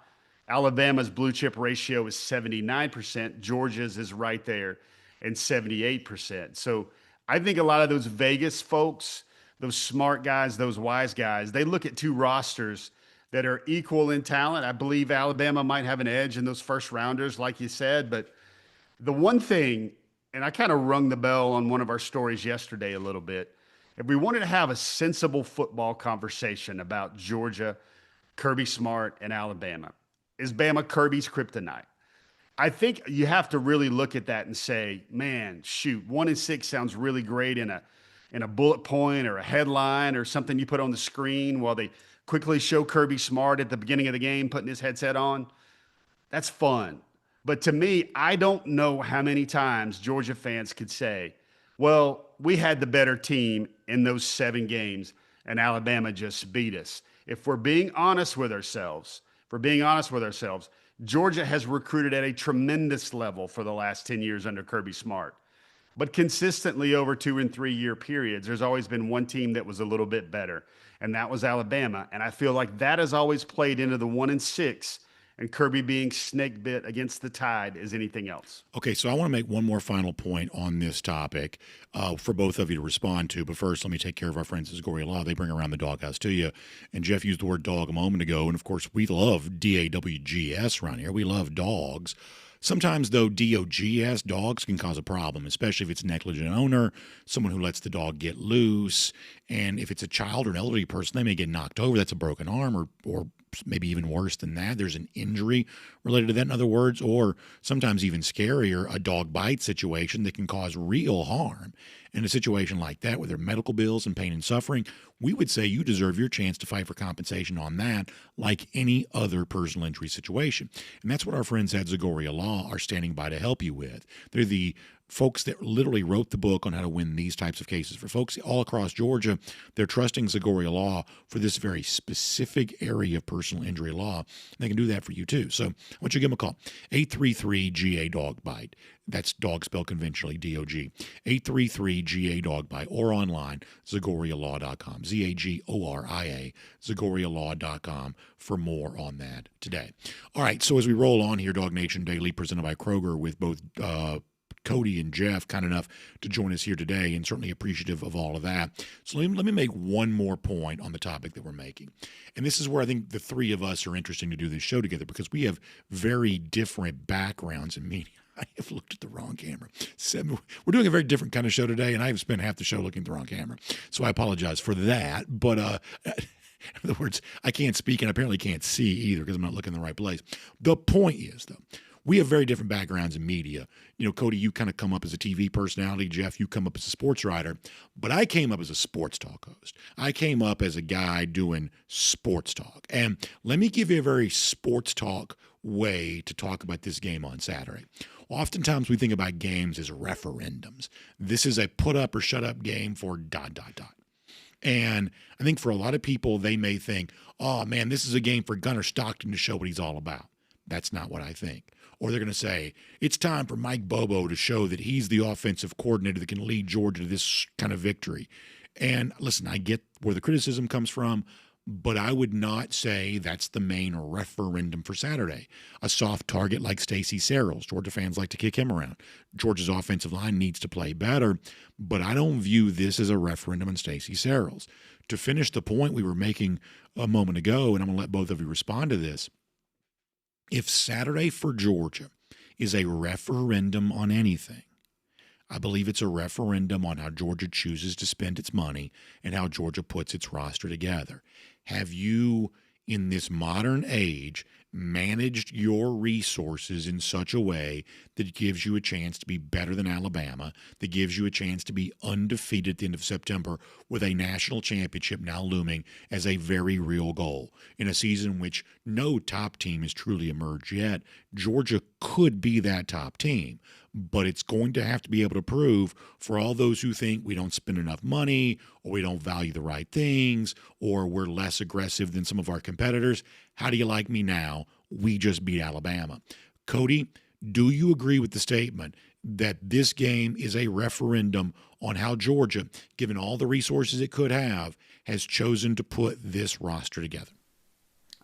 Alabama's blue chip ratio is 79%. Georgia's is right there and 78%. So I think a lot of those Vegas folks, those smart guys, those wise guys, they look at two rosters that are equal in talent. I believe Alabama might have an edge in those first rounders, like you said. But the one thing, and I kind of rung the bell on one of our stories yesterday a little bit, if we wanted to have a sensible football conversation about Georgia, Kirby Smart, and Alabama, is Bama Kirby's kryptonite? I think you have to really look at that and say, man, shoot, 1-6 sounds really great in a bullet point or a headline or something you put on the screen while they quickly show Kirby Smart at the beginning of the game putting his headset on. That's fun. But to me, I don't know how many times Georgia fans could say, well, we had the better team in those 7 games and Alabama just beat us. If we're being honest with ourselves, Georgia has recruited at a tremendous level for the last 10 years under Kirby Smart. But consistently over 2 and 3 year periods, there's always been one team that was a little bit better, and that was Alabama. And I feel like that has always played into the 1-6, and Kirby being snake bit against the tide is anything else. Okay, so I want to make one more final point on this topic for both of you to respond to. But first, let me take care of our friends at Zagoria Law. They bring around the DawgHouse to you. And Jeff used the word dog a moment ago. And, of course, we love DAWGS around here. We love dogs. Sometimes, though, DOGS, dogs, can cause a problem, especially if it's a negligent owner, someone who lets the dog get loose. And if it's a child or an elderly person, they may get knocked over. That's a broken arm or maybe even worse than that. There's an injury related to that, in other words, or sometimes even scarier, a dog bite situation that can cause real harm. In a situation like that, with their medical bills and pain and suffering, we would say you deserve your chance to fight for compensation on that like any other personal injury situation. And that's what our friends at Zagoria Law are standing by to help you with. They're the folks that literally wrote the book on how to win these types of cases. For folks all across Georgia, they're trusting Zagoria Law for this very specific area of personal injury law. And they can do that for you too. So I want you to give them a call. 833-GA-DOG-BITE. That's dog spelled conventionally, D-O-G. 833-GA-DOG-BITE or online, ZagoriaLaw.com. Z-A-G-O-R-I-A, ZagoriaLaw.com for more on that today. All right, so as we roll on here, DawgNation Daily presented by Kroger with both Cody and Jeff, kind enough to join us here today, and certainly appreciative of all of that. So let me make one more point on the topic that we're making. And this is where I think the three of us are interesting to do this show together, because we have very different backgrounds in media. I have looked at the wrong camera. We're doing a very different kind of show today, and I have spent half the show looking at the wrong camera. So I apologize for that. But in other words, I can't speak and apparently can't see either because I'm not looking in the right place. The point is, though, we have very different backgrounds in media. You know, Cody, you kind of come up as a TV personality. Jeff, you come up as a sports writer. But I came up as a sports talk host. I came up as a guy doing sports talk. And let me give you a very sports talk way to talk about this game on Saturday. Oftentimes we think about games as referendums. This is a put up or shut up game for ... And I think for a lot of people, they may think, oh, man, this is a game for Gunnar Stockton to show what he's all about. That's not what I think. Or they're going to say, it's time for Mike Bobo to show that he's the offensive coordinator that can lead Georgia to this kind of victory. And listen, I get where the criticism comes from, but I would not say that's the main referendum for Saturday. A soft target like Stacey Searles, Georgia fans like to kick him around. Georgia's offensive line needs to play better, but I don't view this as a referendum on Stacey Searles. To finish the point we were making a moment ago, and I'm going to let both of you respond to this, if Saturday for Georgia is a referendum on anything, I believe it's a referendum on how Georgia chooses to spend its money and how Georgia puts its roster together. Have you, in this modern age, managed your resources in such a way that gives you a chance to be better than Alabama, that gives you a chance to be undefeated at the end of September with a national championship now looming as a very real goal? In a season in which no top team has truly emerged yet, Georgia could be that top team. But it's going to have to be able to prove for all those who think we don't spend enough money or we don't value the right things or we're less aggressive than some of our competitors. How do you like me now? We just beat Alabama. Cody, do you agree with the statement that this game is a referendum on how Georgia, given all the resources it could have, has chosen to put this roster together?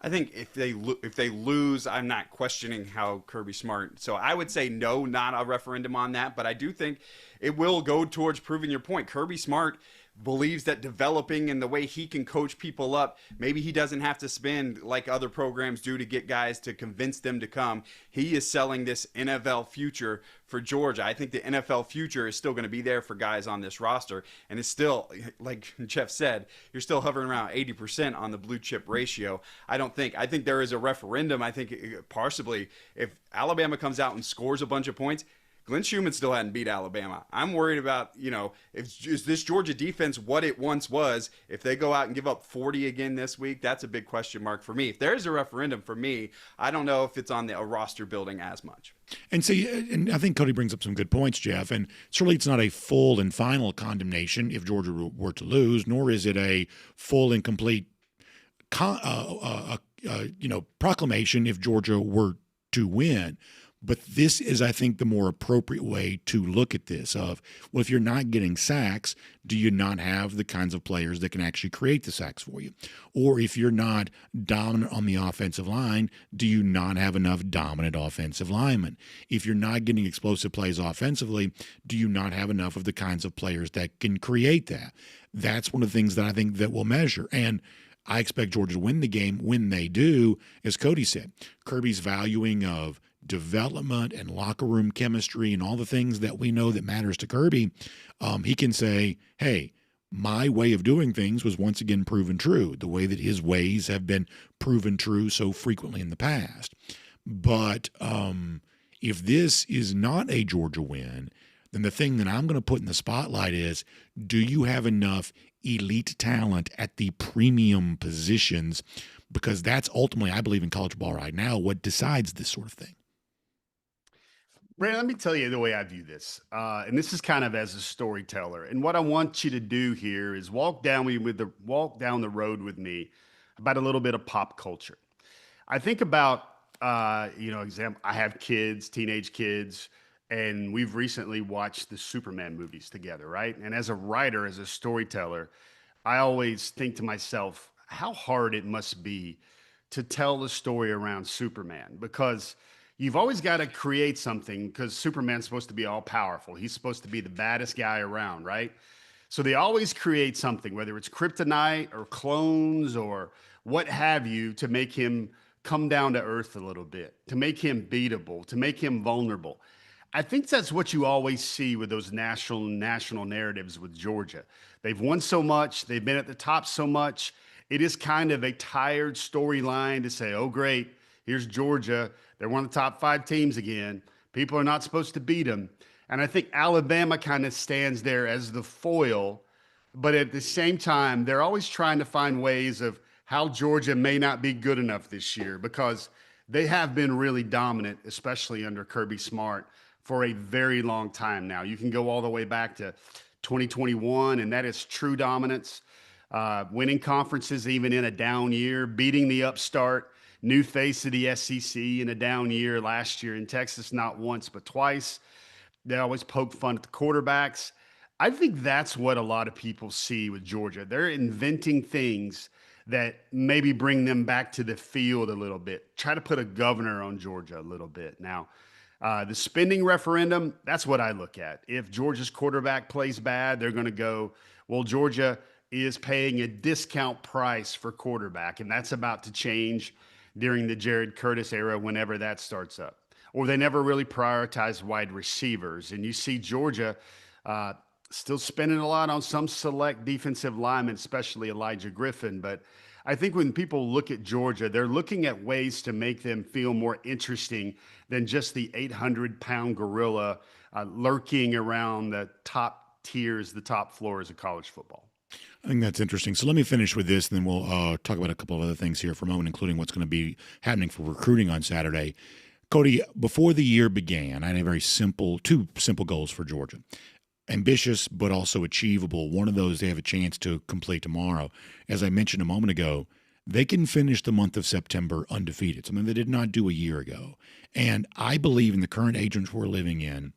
I think if they lose, I'm not questioning how Kirby Smart. So I would say no, not a referendum on that. But I do think it will go towards proving your point. Kirby Smart believes that developing and the way he can coach people up, maybe he doesn't have to spend like other programs do to get guys to convince them to come. He is selling this NFL future for Georgia. I think the NFL future is still going to be there for guys on this roster, and it's still, like Jeff said, you're still hovering around 80% on the blue chip ratio. I think there is a referendum. I think possibly if Alabama comes out and scores a bunch of points, Glenn Schumann still hadn't beat Alabama. I'm worried about, is this Georgia defense what it once was? If they go out and give up 40 again this week, that's a big question mark for me. If there's a referendum for me, I don't know if it's on a roster building as much. And and I think Cody brings up some good points, Jeff. And certainly it's not a full and final condemnation if Georgia were to lose, nor is it a full and complete proclamation if Georgia were to win. But this is, I think, the more appropriate way to look at this of, well, if you're not getting sacks, do you not have the kinds of players that can actually create the sacks for you? Or if you're not dominant on the offensive line, do you not have enough dominant offensive linemen? If you're not getting explosive plays offensively, do you not have enough of the kinds of players that can create that? That's one of the things that I think that we'll measure. And I expect Georgia to win the game. When they do, as Cody said, Kirby's valuing of development and locker room chemistry and all the things that we know that matters to Kirby, he can say, hey, my way of doing things was once again proven true, the way that his ways have been proven true so frequently in the past. But if this is not a Georgia win, then the thing that I'm going to put in the spotlight is, do you have enough elite talent at the premium positions? Because that's ultimately, I believe, in college ball right now, what decides this sort of thing. Brandon, let me tell you the way I view this. And this is kind of as a storyteller. And what I want you to do here is walk down the road with me about a little bit of pop culture. I think about, example, I have kids, teenage kids, and we've recently watched the Superman movies together, right? And as a writer, as a storyteller, I always think to myself, how hard it must be to tell the story around Superman, because you've always got to create something, because Superman's supposed to be all powerful. He's supposed to be the baddest guy around, right? So they always create something, whether it's kryptonite or clones or what have you, to make him come down to earth a little bit, to make him beatable, to make him vulnerable. I think that's what you always see with those national narratives with Georgia. They've won so much. They've been at the top so much. It is kind of a tired storyline to say, oh, great, here's Georgia. They're one of the top 5 teams again. People are not supposed to beat them. And I think Alabama kind of stands there as the foil. But at the same time, they're always trying to find ways of how Georgia may not be good enough this year, because they have been really dominant, especially under Kirby Smart, for a very long time now. You can go all the way back to 2021, and that is true dominance. Winning conferences even in a down year, beating the upstart new face of the SEC in a down year last year in Texas, not once but twice. They always poke fun at the quarterbacks. I think that's what a lot of people see with Georgia. They're inventing things that maybe bring them back to the field a little bit, try to put a governor on Georgia a little bit. Now, the spending referendum, that's what I look at. If Georgia's quarterback plays bad, they're going to go, well, Georgia is paying a discount price for quarterback, and that's about to change during the Jared Curtis era, whenever that starts up. Or they never really prioritize wide receivers. And you see Georgia still spending a lot on some select defensive linemen, especially Elijah Griffin. But I think when people look at Georgia, they're looking at ways to make them feel more interesting than just the 800-pound gorilla lurking around the top tiers, the top floors of college football. I think that's interesting. So let me finish with this, and then we'll talk about a couple of other things here for a moment, including what's going to be happening for recruiting on Saturday. Cody, before the year began, I had two simple goals for Georgia. Ambitious, but also achievable. One of those they have a chance to complete tomorrow. As I mentioned a moment ago, they can finish the month of September undefeated, something they did not do a year ago. And I believe in the current age we're living in,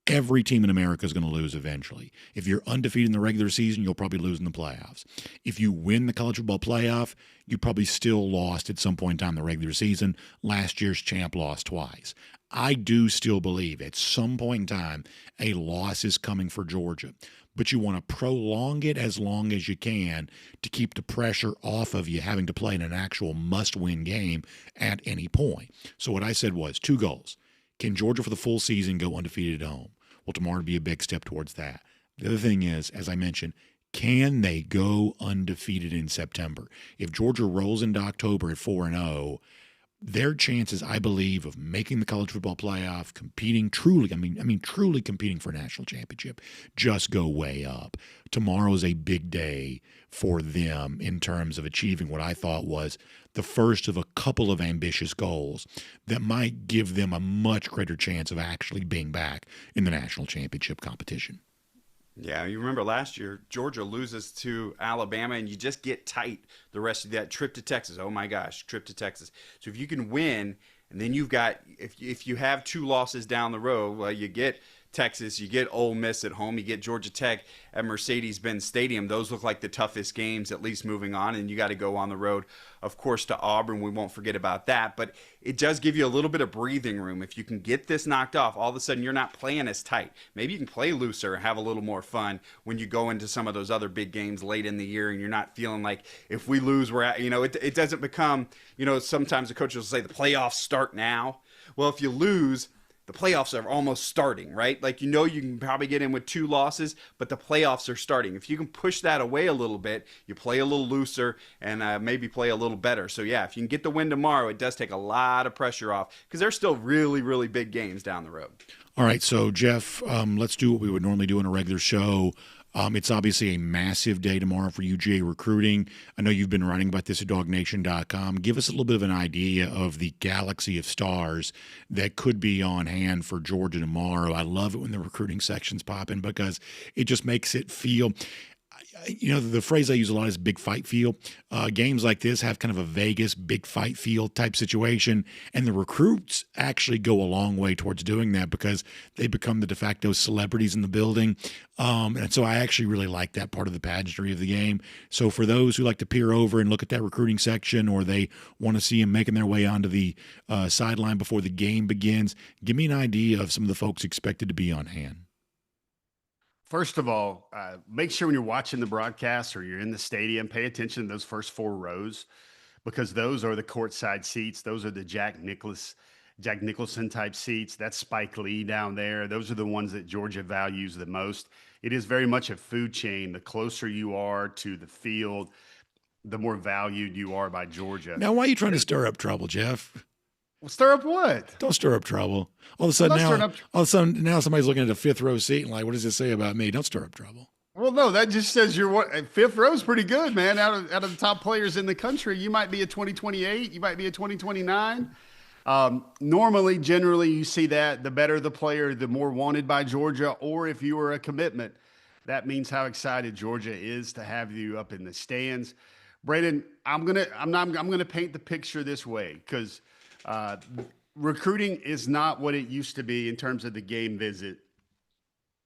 every team in America is going to lose eventually. If you're undefeated in the regular season, you'll probably lose in the playoffs. If you win the college football playoff, you probably still lost at some point in time in the regular season. Last year's champ lost twice. I do still believe at some point in time a loss is coming for Georgia. but you want to prolong it as long as you can to keep the pressure off of you having to play in an actual must-win game at any point. So what I said was 2 goals. Can Georgia for the full season go undefeated at home? Well, tomorrow would be a big step towards that. The other thing is, as I mentioned, can they go undefeated in September? If Georgia rolls into October at 4-0, their chances, I believe, of making the college football playoff, competing truly, truly competing for a national championship, just go way up. Tomorrow is a big day for them in terms of achieving what I thought was the first of a couple of ambitious goals that might give them a much greater chance of actually being back in the national championship competition. Yeah, you remember last year, Georgia loses to Alabama, and you just get tight the rest of that trip to Texas. Oh, my gosh, trip to Texas. So if you can win, and then you've got – if you have 2 losses down the road, well, you get Texas, you get Ole Miss at home, you get Georgia Tech at Mercedes-Benz Stadium. Those look like the toughest games, at least moving on, and you got to go on the road, of course, to Auburn. We won't forget about that, but it does give you a little bit of breathing room. If you can get this knocked off, all of a sudden you're not playing as tight. Maybe you can play looser and have a little more fun when you go into some of those other big games late in the year, and you're not feeling like if we lose, we're at, it doesn't become, sometimes the coaches will say the playoffs start now. Well, if you lose, the playoffs are almost starting, right? Like, you can probably get in with 2 losses, but the playoffs are starting. If you can push that away a little bit, you play a little looser and maybe play a little better. So, yeah, if you can get the win tomorrow, it does take a lot of pressure off because there's still really, really big games down the road. All right, so, Jeff, let's do what we would normally do in a regular show. It's obviously a massive day tomorrow for UGA recruiting. I know you've been writing about this at DawgNation.com. Give us a little bit of an idea of the galaxy of stars that could be on hand for Georgia tomorrow. I love it when the recruiting sections pop in because it just makes it feel – the phrase I use a lot is big fight feel. Games like this have kind of a Vegas big fight feel type situation, and the recruits actually go a long way towards doing that because they become the de facto celebrities in the building. And so I actually really like that part of the pageantry of the game. So for those who like to peer over and look at that recruiting section, or they want to see them making their way onto the sideline before the game begins, give me an idea of some of the folks expected to be on hand. First of all, make sure when you're watching the broadcast or you're in the stadium, pay attention to those first 4 rows because those are the courtside seats. Those are the Jack Nicholson type seats. That's Spike Lee down there. Those are the ones that Georgia values the most. It is very much a food chain. The closer you are to the field, the more valued you are by Georgia. Now, why are you trying to stir up trouble, Jeff? Stir up what? Don't stir up trouble. All of a sudden now somebody's looking at a 5th row seat and like, what does this say about me? Don't stir up trouble. Well, no, that just says you're 5th row is pretty good, man. Out of the top players in the country, you might be a 2028, you might be a 2029. Normally, generally, you see that the better the player, the more wanted by Georgia. Or if you were a commitment, that means how excited Georgia is to have you up in the stands. Braden, I'm gonna paint the picture this way because. Recruiting is not what it used to be in terms of the game visit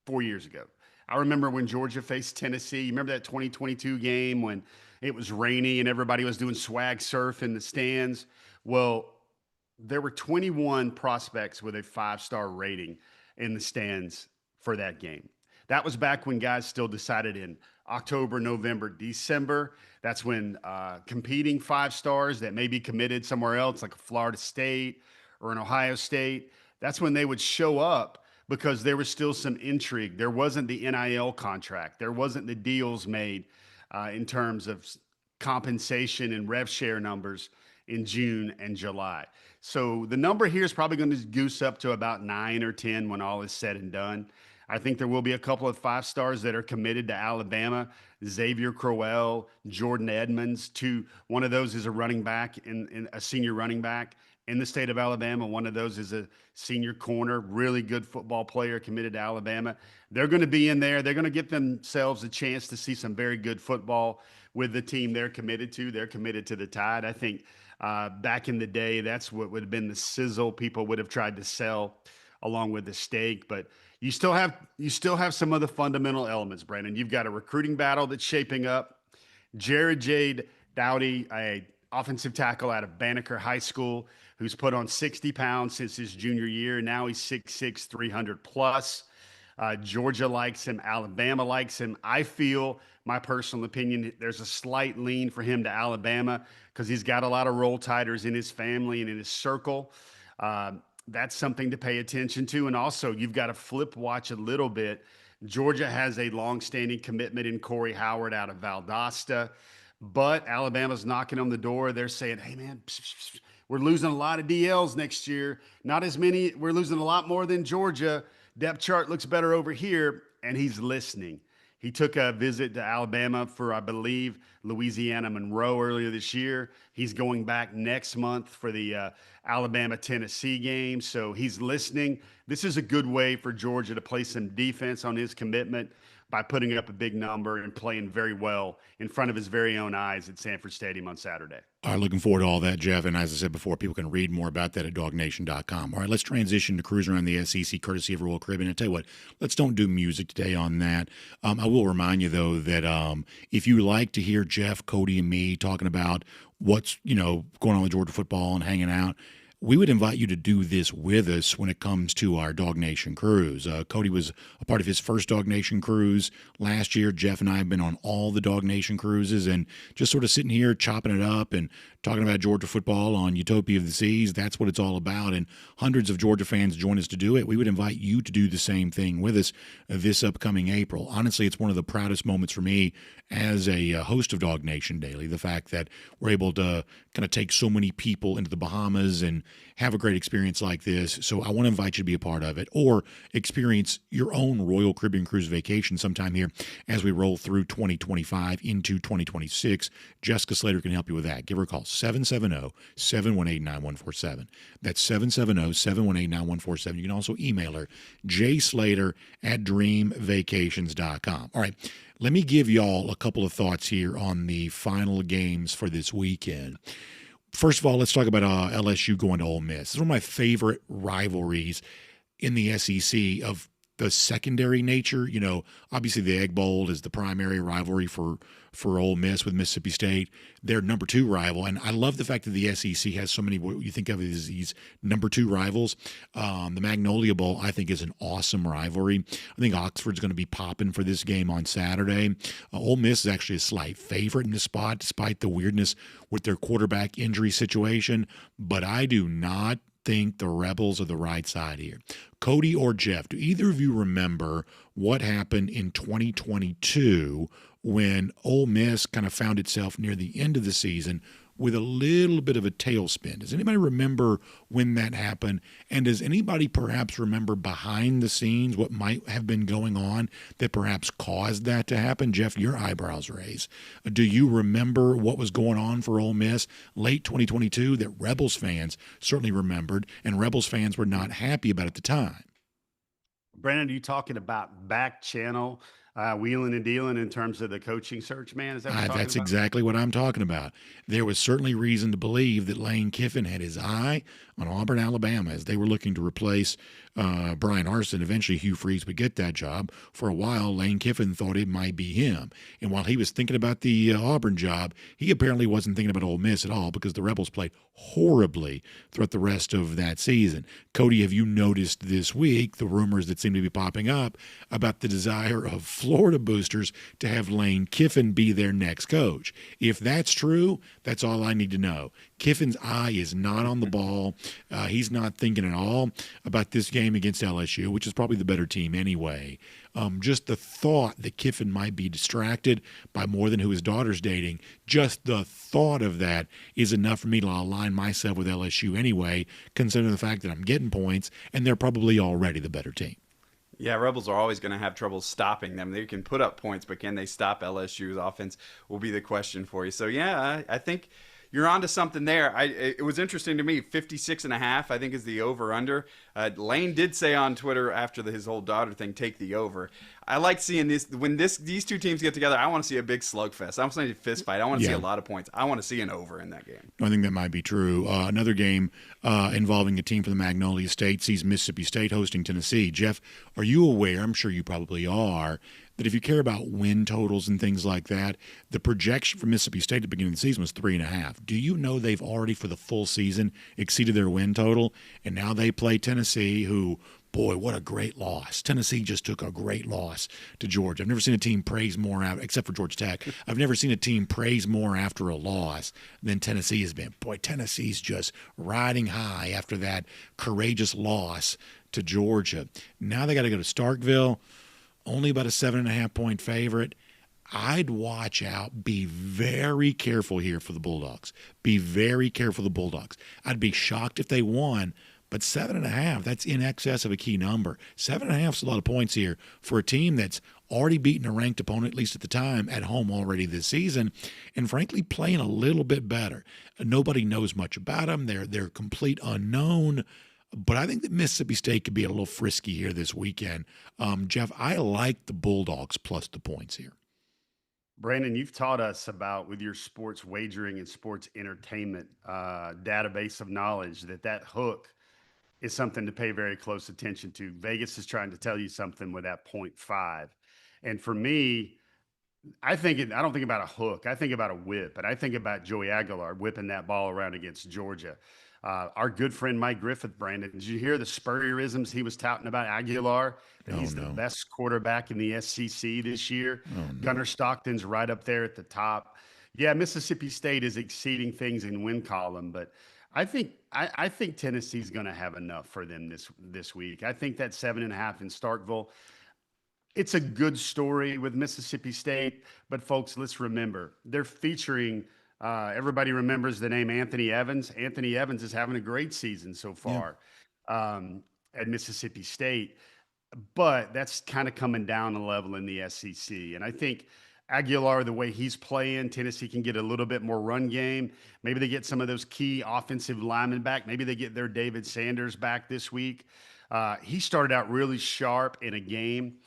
4 years ago. I remember when Georgia faced Tennessee. You remember that 2022 game when it was rainy and everybody was doing swag surf in the stands? Well, there were 21 prospects with a 5-star rating in the stands for that game. That was back when guys still decided in October, November, December. That's when competing 5-stars that may be committed somewhere else, like a Florida State or an Ohio State, that's when they would show up because there was still some intrigue. There wasn't the NIL contract. There wasn't the deals made in terms of compensation and rev share numbers in June and July. So the number here is probably going to goose up to about 9 or 10 when all is said and done. I think there will be a couple of 5-stars that are committed to Alabama. Xavier Crowell, Jordan Edmonds, one of those is a running back in a senior running back in the state of Alabama. One of those is a senior corner, really good football player committed to Alabama. They're going to be in there. They're going to get themselves a chance to see some very good football with the team they're committed to. They're committed to the Tide. I think back in the day, that's what would have been the sizzle people would have tried to sell along with the steak. But you still have some of the fundamental elements, Brandon. You've got a recruiting battle that's shaping up. Jared Jade Dowdy, a offensive tackle out of Banneker High School, who's put on 60 pounds since his junior year. Now he's 6'6", 300 plus. Georgia likes him. Alabama likes him. I feel, my personal opinion, there's a slight lean for him to Alabama because he's got a lot of roll tiders in his family and in his circle. That's something to pay attention to. And also, you've got to flip watch a little bit. Georgia has a longstanding commitment in Corey Howard out of Valdosta, but Alabama's knocking on the door. They're saying, hey, man, we're losing a lot of DLs next year. Not as many. We're losing a lot more than Georgia. Depth chart looks better over here. And he's listening. He took a visit to Alabama for, I believe, Louisiana Monroe earlier this year. He's going back next month for the Alabama-Tennessee game. So he's listening. This is a good way for Georgia to play some defense on his commitment by putting up a big number and playing very well in front of his very own eyes at Sanford Stadium on Saturday. All right, looking forward to all that, Jeff. And as I said before, people can read more about that at DawgNation.com. All right, let's transition to cruising around the SEC, courtesy of Royal Caribbean. And tell you what, let's don't do music today on that. I will remind you, though, that if you like to hear Jeff, Cody, and me talking about what's going on with Georgia football and hanging out, we would invite you to do this with us when it comes to our DawgNation cruise. Cody was a part of his first DawgNation cruise last year. Jeff and I have been on all the DawgNation cruises and just sort of sitting here chopping it up and talking about Georgia football on Utopia of the Seas. That's what it's all about, and hundreds of Georgia fans join us to do it. We would invite you to do the same thing with us this upcoming April. Honestly, it's one of the proudest moments for me as a host of DawgNation Daily, the fact that we're able to kind of take so many people into the Bahamas and have a great experience like this. So I want to invite you to be a part of it or experience your own Royal Caribbean Cruise vacation sometime here as we roll through 2025 into 2026. Jessica Slater can help you with that. Give her a call, 770-718-9147. That's 770-718-9147. You can also email her, jslater@dreamvacations.com. All right, let me give y'all a couple of thoughts here on the final games for this weekend. First of all, let's talk about LSU going to Ole Miss. This is one of my favorite rivalries in the SEC of the secondary nature. Obviously the Egg Bowl is the primary rivalry for Ole Miss with Mississippi State. Their number 2 rival. And I love the fact that the SEC has so many, what you think of as these number 2 rivals. The Magnolia Bowl, I think, is an awesome rivalry. I think Oxford's going to be popping for this game on Saturday. Ole Miss is actually a slight favorite in this spot, despite the weirdness with their quarterback injury situation. But I do not think the Rebels are the right side here. Cody or Jeff, do either of you remember what happened in 2022 when Ole Miss kind of found itself near the end of the season with a little bit of a tailspin? Does anybody remember when that happened? And does anybody perhaps remember behind the scenes what might have been going on that perhaps caused that to happen? Jeff, your eyebrows raise. Do you remember what was going on for Ole Miss late 2022 that Rebels fans certainly remembered and Rebels fans were not happy about at the time? Brandon, are you talking about back channel wheeling and dealing in terms of the coaching search, man? Is that what you're talking That's about? exactly what I'm talking about. There was certainly reason to believe that Lane Kiffin had his eye on Auburn, Alabama, as they were looking to replace Brian Arson. Eventually, Hugh Freeze would get that job. For a while, Lane Kiffin thought it might be him. And while he was thinking about the Auburn job, he apparently wasn't thinking about Ole Miss at all because the Rebels played horribly throughout the rest of that season. Cody, have you noticed this week the rumors that seem to be popping up about the desire of Florida boosters to have Lane Kiffin be their next coach? If that's true, that's all I need to know. Kiffin's eye is not on the ball. He's not thinking at all about this game against LSU, which is probably the better team anyway. Just the thought that Kiffin might be distracted by more than who his daughter's dating, just the thought of that is enough for me to align myself with LSU anyway, considering the fact that I'm getting points and they're probably already the better team. Yeah, Rebels are always going to have trouble stopping them. They can put up points, but can they stop LSU's offense will be the question for you. So, yeah, I think you're onto something there. It was interesting to me, 56.5, I think, is the over-under. Lane did say on Twitter after his whole daughter thing, take the over. I like seeing this. When these two teams get together, I want to see a big slugfest. I want to see a fist fight. I want to see a lot of points. I want to see an over in that game. I think that might be true. Another game involving a team from the Magnolia State sees Mississippi State hosting Tennessee. Jeff, are you aware, I'm sure you probably are, that if you care about win totals and things like that, the projection for Mississippi State at the beginning of the season was 3.5. Do you know they've already, for the full season, exceeded their win total? And now they play Tennessee, who boy, what a great loss. Tennessee just took a great loss to Georgia. I've never seen a team praise more, except for Georgia Tech. I've never seen a team praise more after a loss than Tennessee has been. Boy, Tennessee's just riding high after that courageous loss to Georgia. Now they got to go to Starkville, only about a 7.5-point favorite. I'd watch out. Be very careful here for the Bulldogs. Be very careful for the Bulldogs. I'd be shocked if they won, but 7.5, that's in excess of a key number. 7.5 is a lot of points here for a team that's already beaten a ranked opponent, at least at the time, at home already this season, and frankly playing a little bit better. Nobody knows much about them. They're complete unknown. But I think that Mississippi State could be a little frisky here this weekend. Jeff, I like the Bulldogs plus the points here. Brandon, you've taught us about, with your sports wagering and sports entertainment database of knowledge, that hook is something to pay very close attention to. Vegas is trying to tell you something with that 0.5. And for me, I don't think about a hook. I think about a whip. And I think about Joey Aguilar whipping that ball around against Georgia. Our good friend Mike Griffith, Brandon, did you hear the Spurrierisms he was touting about Aguilar? That he's the best quarterback in the SEC this year. Gunnar Stockton's right up there at the top. Yeah, Mississippi State is exceeding things in win column, but I think Tennessee's going to have enough for them this week. I think that 7.5 in Starkville. It's a good story with Mississippi State, but folks, let's remember they're featuring. Everybody remembers the name Anthony Evans. Anthony Evans is having a great season so far at Mississippi State, but that's kind of coming down a level in the SEC. And I think Aguilar, the way he's playing, Tennessee can get a little bit more run game. Maybe they get some of those key offensive linemen back. Maybe they get their David Sanders back this week. He started out really sharp in a game.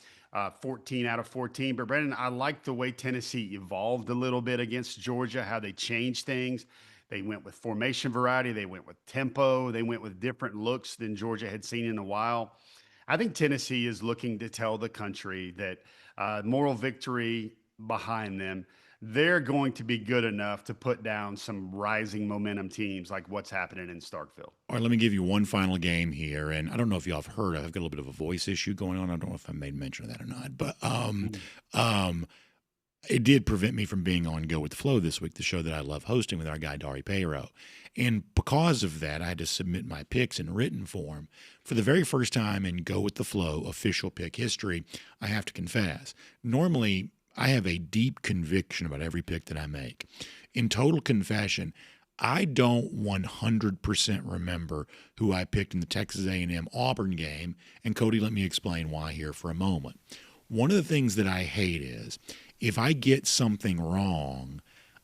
14 out of 14. But Brandon, I like the way Tennessee evolved a little bit against Georgia, how they changed things. They went with formation variety. They went with tempo. They went with different looks than Georgia had seen in a while. I think Tennessee is looking to tell the country that moral victory behind them, they're going to be good enough to put down some rising momentum teams like what's happening in Starkville. All right, let me give you one final game here, and I don't know if y'all have heard. I've got a little bit of a voice issue going on. I don't know if I made mention of that or not, but it did prevent me from being on Go with the Flow this week, the show that I love hosting with our guy Dari Peiro. And because of that, I had to submit my picks in written form. For the very first time in Go with the Flow official pick history, I have to confess, normally I have a deep conviction about every pick that I make. In total confession, I don't 100% remember who I picked in the Texas A&M Auburn game, and Cody, let me explain why here for a moment. One of the things that I hate is if I get something wrong,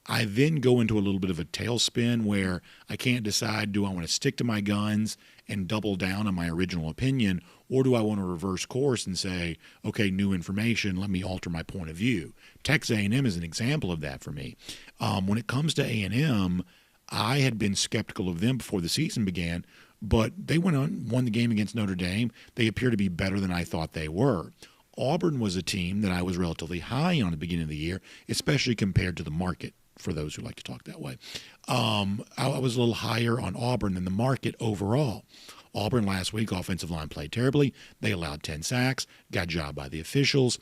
I then go into a little bit of a tailspin where I can't decide, do I want to stick to my guns and double down on my original opinion, or do I want to reverse course and say, okay, new information, let me alter my point of view? Texas A&M is an example of that for me. When it comes to A&M, I had been skeptical of them before the season began, but they went on, won the game against Notre Dame. They appear to be better than I thought they were. Auburn was a team that I was relatively high on at the beginning of the year, especially compared to the market, for those who like to talk that way. I was a little higher on Auburn than the market overall. Auburn last week, offensive line played terribly. They allowed 10 sacks, got jobbed by the officials.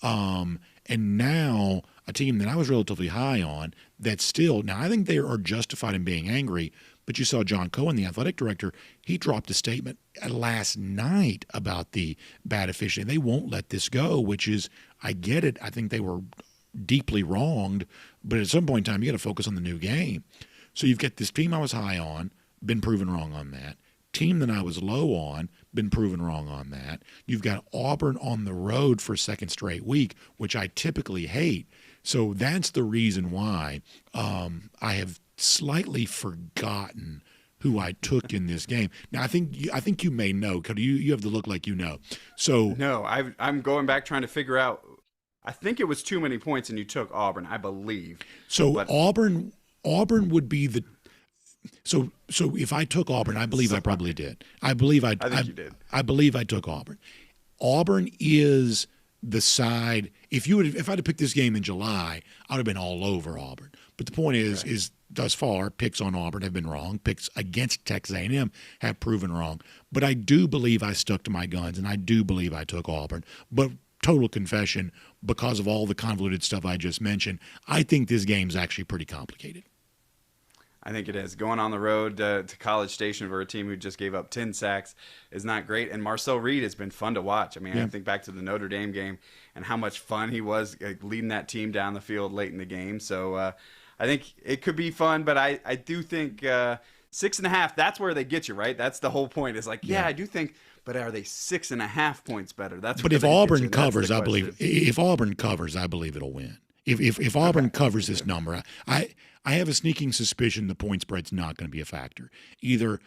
And now a team that I was relatively high on that still, now I think they are justified in being angry, but you saw John Cohen, the athletic director, he dropped a statement last night about the bad officiating. They won't let this go, which is, I get it. I think they were deeply wronged, but at some point in time, you got to focus on the new game. So you've got this team I was high on, been proven wrong on that. Team that I was low on, been proven wrong on that. You've got Auburn on the road for a second straight week, which I typically hate. So that's the reason why I have slightly forgotten who I took in this game. Now, I think you may know, Cody. You have the look like you know. So no, I'm going back trying to figure out. I think it was too many points, and you took Auburn, I believe. So but, Auburn would be the. So if I took Auburn, I believe I probably did. I think you did. I believe I took Auburn. Auburn is the side. If I'd have picked this game in July, I'd have been all over Auburn. But the point is thus far, picks on Auburn have been wrong. Picks against Texas A&M have proven wrong. But I do believe I stuck to my guns, and I do believe I took Auburn. But total confession, because of all the convoluted stuff I just mentioned, I think this game's actually pretty complicated. I think it is. Going on the road to College Station for a team who just gave up 10 sacks is not great. And Marcel Reed has been fun to watch. I mean, I think back to the Notre Dame game and how much fun he was leading that team down the field late in the game. So I think it could be fun, but I do think 6.5, that's where they get you, right? That's the whole point. Is like, I do think, but are they 6.5 points better? That's. But if Auburn covers, I believe. If Auburn covers, I believe it'll win. If Auburn covers this number, I have a sneaking suspicion the point spread's not going to be a factor either.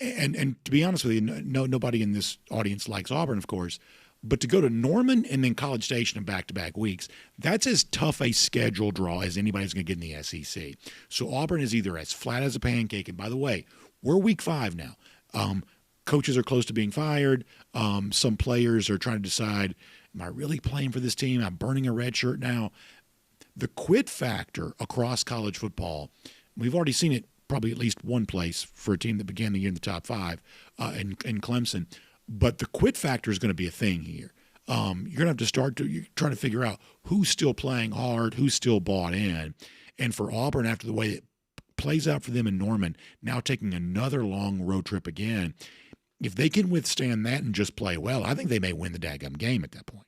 And to be honest with you, nobody in this audience likes Auburn, of course. But to go to Norman and then College Station in back-to-back weeks, that's as tough a schedule draw as anybody's going to get in the SEC. So Auburn is either as flat as a pancake. And by the way, we're week 5 now. Coaches are close to being fired. Some players are trying to decide, am I really playing for this team? I'm burning a red shirt now. The quit factor across college football, we've already seen it probably at least one place for a team that began the year in the top 5 in Clemson. But the quit factor is going to be a thing here. You're going to have to start trying to figure out who's still playing hard, who's still bought in. And for Auburn, after the way it plays out for them in Norman, now taking another long road trip again, if they can withstand that and just play well, I think they may win the daggum game at that point.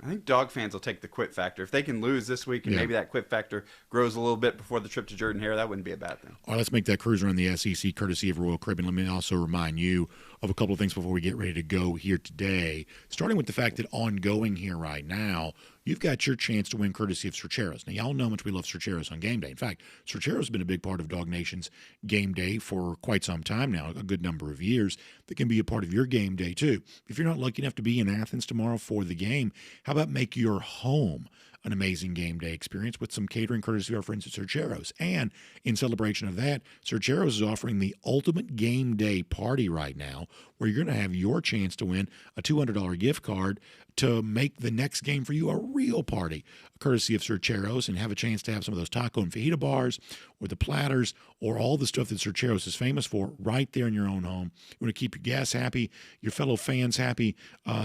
I think Dog fans will take the quit factor. If they can lose this week and maybe that quit factor grows a little bit before the trip to Jordan-Hare, that wouldn't be a bad thing. All right, let's make that cruise around the SEC courtesy of Royal Caribbean. Let me also remind you of a couple of things before we get ready to go here today, starting with the fact that ongoing here right now, you've got your chance to win courtesy of Cercheros. Now, y'all know how much we love Cercheros on game day. In fact, Cercheros has been a big part of Dog Nation's game day for quite some time now, a good number of years. That can be a part of your game day, too. If you're not lucky enough to be in Athens tomorrow for the game, how about make your home an amazing game day experience with some catering courtesy of our friends at Cercheros. And in celebration of that, Cercheros is offering the ultimate game day party right now, where you're going to have your chance to win a $200 gift card to make the next game for you a real party, courtesy of Cercheros, and have a chance to have some of those taco and fajita bars or the platters or all the stuff that Cercheros is famous for right there in your own home. You want to keep your guests happy, your fellow fans happy.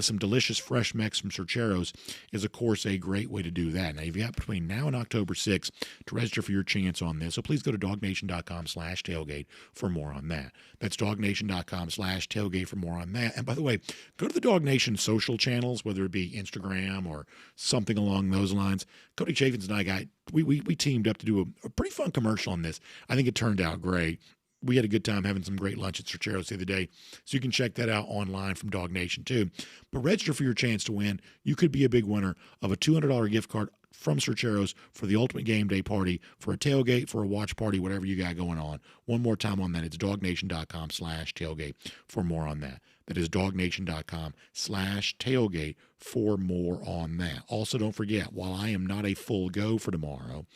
Some delicious fresh mix from Cercheros is, of course, a great way to do that. Now, you've got between now and October 6th to register for your chance on this, so please go to DawgNation.com/tailgate for more on that. That's DawgNation.com/tailgate for more on that. And by the way, go to the Dog Nation social channels, whether it be Instagram or something along those lines. Cody Chaffins and I we teamed up to do a pretty fun commercial on this. I think it turned out great. We had a good time having some great lunch at Cercheros the other day, so you can check that out online from Dog Nation too. But register for your chance to win. You could be a big winner of a $200 gift card from Cercheros for the ultimate game day party, for a tailgate, for a watch party, whatever you got going on. One more time on that, it's DawgNation.com/tailgate for more on that. That is DawgNation.com/tailgate for more on that. Also, don't forget, while I am not a full go for tomorrow,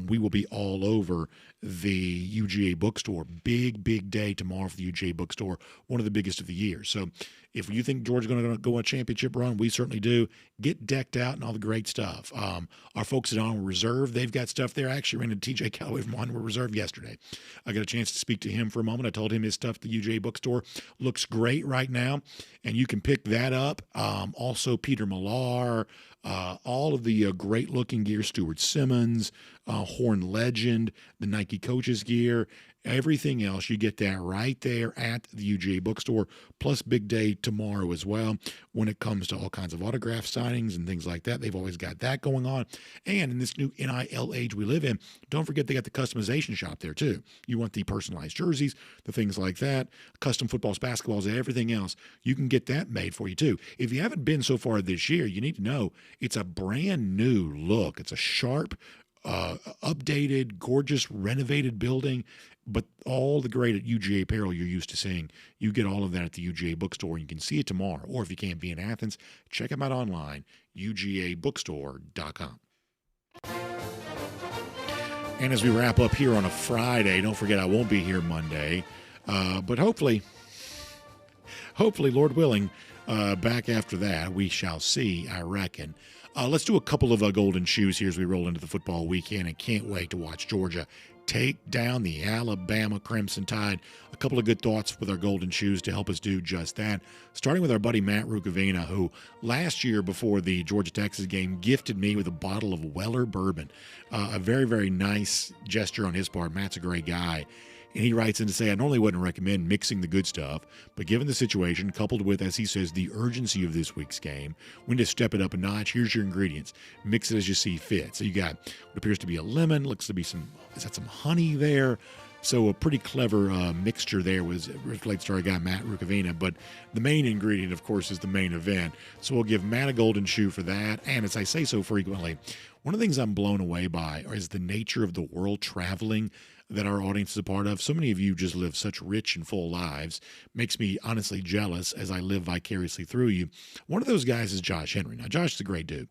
we will be all over the UGA bookstore. Big day tomorrow for the UGA bookstore, one of the biggest of the year. So if you think Georgia's going to go on a championship run, we certainly do. Get decked out and all the great stuff. Our folks at Onward Reserve, they've got stuff there. I actually ran into TJ Calloway from Onward Reserve yesterday. I got a chance to speak to him for a moment. I told him his stuff at the UGA bookstore looks great right now, and you can pick that up. Also, Peter Millar, all of the great-looking gear, Stuart Simmons, Horn Legend, the Nike Coaches gear, everything else, you get that right there at the UGA bookstore, plus big day tomorrow as well when it comes to all kinds of autograph signings and things like that. They've always got that going on. And in this new NIL age we live in, don't forget they got the customization shop there too. You want the personalized jerseys, the things like that, custom footballs, basketballs, everything else. You can get that made for you too. If you haven't been so far this year, you need to know it's a brand new look. It's a sharp, updated, gorgeous, renovated building, but all the great at UGA apparel you're used to seeing, you get all of that at the UGA bookstore. You can see it tomorrow, or if you can't be in Athens, check them out online, UGAbookstore.com. And as we wrap up here on a Friday, don't forget I won't be here Monday, but hopefully hopefully, Lord willing, back after that. We shall see, I reckon. Let's do a couple of golden shoes here as we roll into the football weekend, and can't wait to watch Georgia take down the Alabama Crimson Tide. A couple of good thoughts with our golden shoes to help us do just that. Starting with our buddy Matt Rukavina, who last year before the Georgia-Texas game gifted me with a bottle of Weller bourbon. A very, very nice gesture on his part. Matt's a great guy. And he writes in to say, I normally wouldn't recommend mixing the good stuff, but given the situation, coupled with, as he says, the urgency of this week's game, we need to step it up a notch. Here's your ingredients. Mix it as you see fit. So you got what appears to be a lemon, looks to be some honey there. So a pretty clever mixture there relates to our guy Matt Rukavina. But the main ingredient, of course, is the main event. So we'll give Matt a golden shoe for that. And as I say so frequently, one of the things I'm blown away by is the nature of the world traveling that our audience is a part of. So many of you just live such rich and full lives. Makes me honestly jealous as I live vicariously through you. One of those guys is Josh Henry. Now, Josh is a great dude.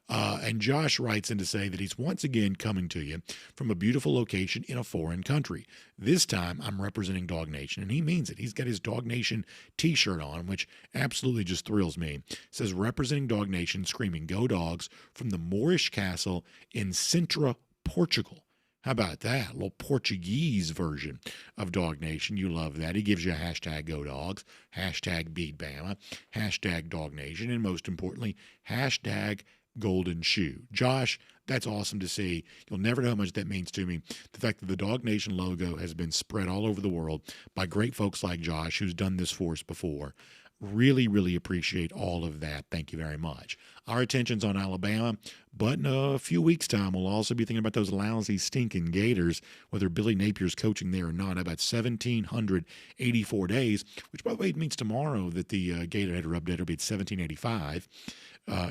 And Josh writes in to say that he's once again coming to you from a beautiful location in a foreign country. This time, I'm representing DawgNation, and he means it. He's got his DawgNation t-shirt on, which absolutely just thrills me. It says, representing DawgNation, screaming, "Go Dogs," from the Moorish castle in Sintra, Portugal. How about that? A little Portuguese version of DawgNation. You love that. He gives you a hashtag #GoDogs, hashtag #BeatBama, hashtag DawgNation, and most importantly, hashtag Golden Shoe. Josh, that's awesome to see. You'll never know how much that means to me. The fact that the DawgNation logo has been spread all over the world by great folks like Josh, who's done this for us before. Really, really appreciate all of that. Thank you very much. Our attention's on Alabama, but in a few weeks' time, we'll also be thinking about those lousy, stinking Gators, whether Billy Napier's coaching there or not. About 1,784 days, which, by the way, means tomorrow that the Gator header update will be at 1,785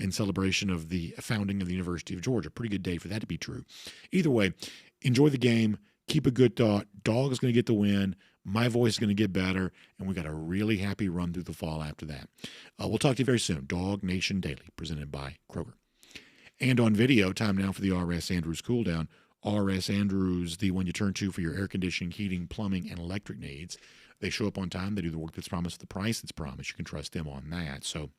in celebration of the founding of the University of Georgia. Pretty good day for that to be true. Either way, enjoy the game. Keep a good thought. Dog is going to get the win. My voice is going to get better, and we got a really happy run through the fall after that. We'll talk to you very soon. DawgNation Daily, presented by Kroger. And on video, time now for the R.S. Andrews Cool Down. R.S. Andrews, the one you turn to for your air conditioning, heating, plumbing, and electric needs. They show up on time. They do the work that's promised, the price that's promised. You can trust them on that. So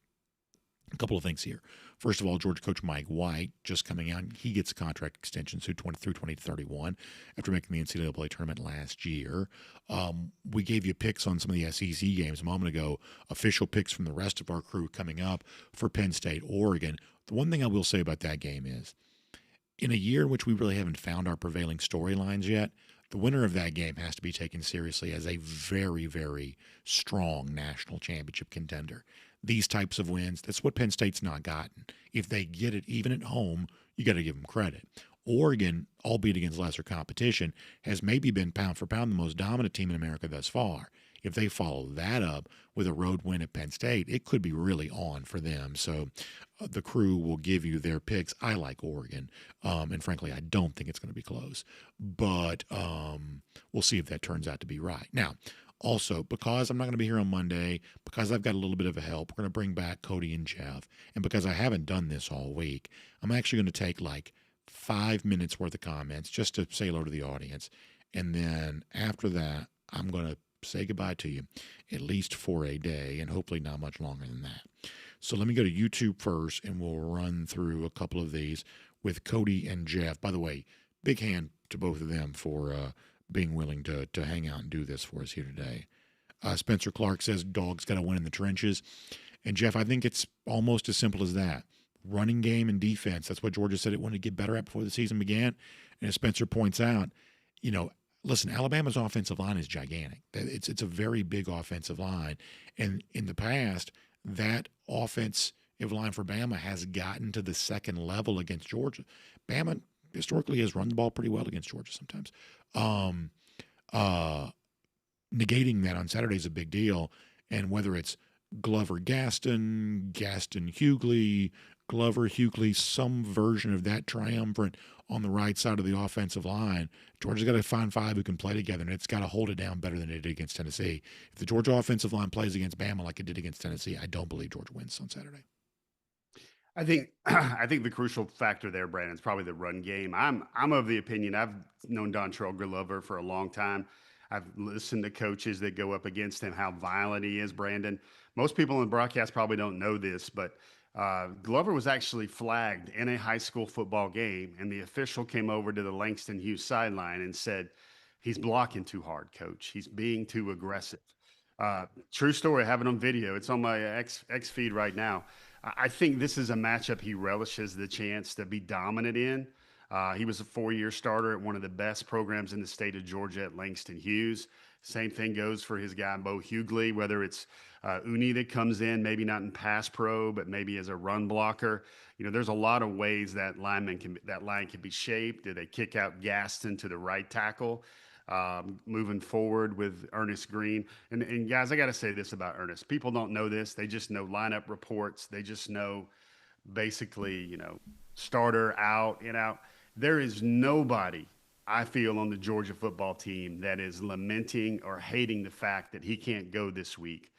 a couple of things here. First of all, Georgia coach Mike White just coming out. He gets a contract extension through 2031 after making the NCAA tournament last year. We gave you picks on some of the SEC games a moment ago. Official picks from the rest of our crew coming up for Penn State, Oregon. The one thing I will say about that game is, in a year in which we really haven't found our prevailing storylines yet, the winner of that game has to be taken seriously as a very, very strong national championship contender. These types of wins, that's what Penn State's not gotten. If they get it even at home, you got to give them credit. Oregon, albeit against lesser competition, has maybe been pound for pound the most dominant team in America thus far. If they follow that up with a road win at Penn State, it could be really on for them. So the crew will give you their picks. I like Oregon, and frankly, I don't think it's going to be close. But we'll see if that turns out to be right. Now, also, because I'm not going to be here on Monday, because I've got a little bit of a help, we're going to bring back Cody and Jeff. And because I haven't done this all week, I'm actually going to take like 5 minutes worth of comments just to say hello to the audience. And then after that, I'm going to say goodbye to you, at least for a day, and hopefully not much longer than that. So let me go to YouTube first, and we'll run through a couple of these with Cody and Jeff. By the way, big hand to both of them for being willing to hang out and do this for us here today. Spencer Clark says, Dogs got to win in the trenches. And Jeff, I think it's almost as simple as that. Running game and defense. That's what Georgia said it wanted to get better at before the season began. And as Spencer points out, listen, Alabama's offensive line is gigantic. It's a very big offensive line. And in the past, that offensive line for Bama has gotten to the second level against Georgia. Bama historically has run the ball pretty well against Georgia sometimes. Negating that on Saturday is a big deal. And whether it's Glover Gaston, Gaston Hughley, Glover Hughley, some version of that triumvirate on the right side of the offensive line, Georgia's got to find five who can play together, and it's got to hold it down better than it did against Tennessee. If the Georgia offensive line plays against Bama like it did against Tennessee, I don't believe Georgia wins on Saturday. I think the crucial factor there, Brandon, is probably the run game. I'm of the opinion, I've known Dontrell Glover for a long time. I've listened to coaches that go up against him, how violent he is, Brandon. Most people in the broadcast probably don't know this, but Glover was actually flagged in a high school football game, and the official came over to the Langston Hughes sideline and said, "He's blocking too hard, coach. He's being too aggressive." True story. I have it on video. It's on my X feed right now. I think this is a matchup he relishes the chance to be dominant in. He was a 4-year starter at one of the best programs in the state of Georgia at Langston Hughes. Same thing goes for his guy, Bo Hughley, whether it's Uni that comes in, maybe not in pass pro, but maybe as a run blocker. There's a lot of ways that line can be shaped. Do they kick out Gaston to the right tackle? Moving forward with Ernest Green. And guys, I got to say this about Ernest. People don't know this. They just know lineup reports. They just know basically, starter out, in out. There is nobody, I feel, on the Georgia football team that is lamenting or hating the fact that he can't go this week,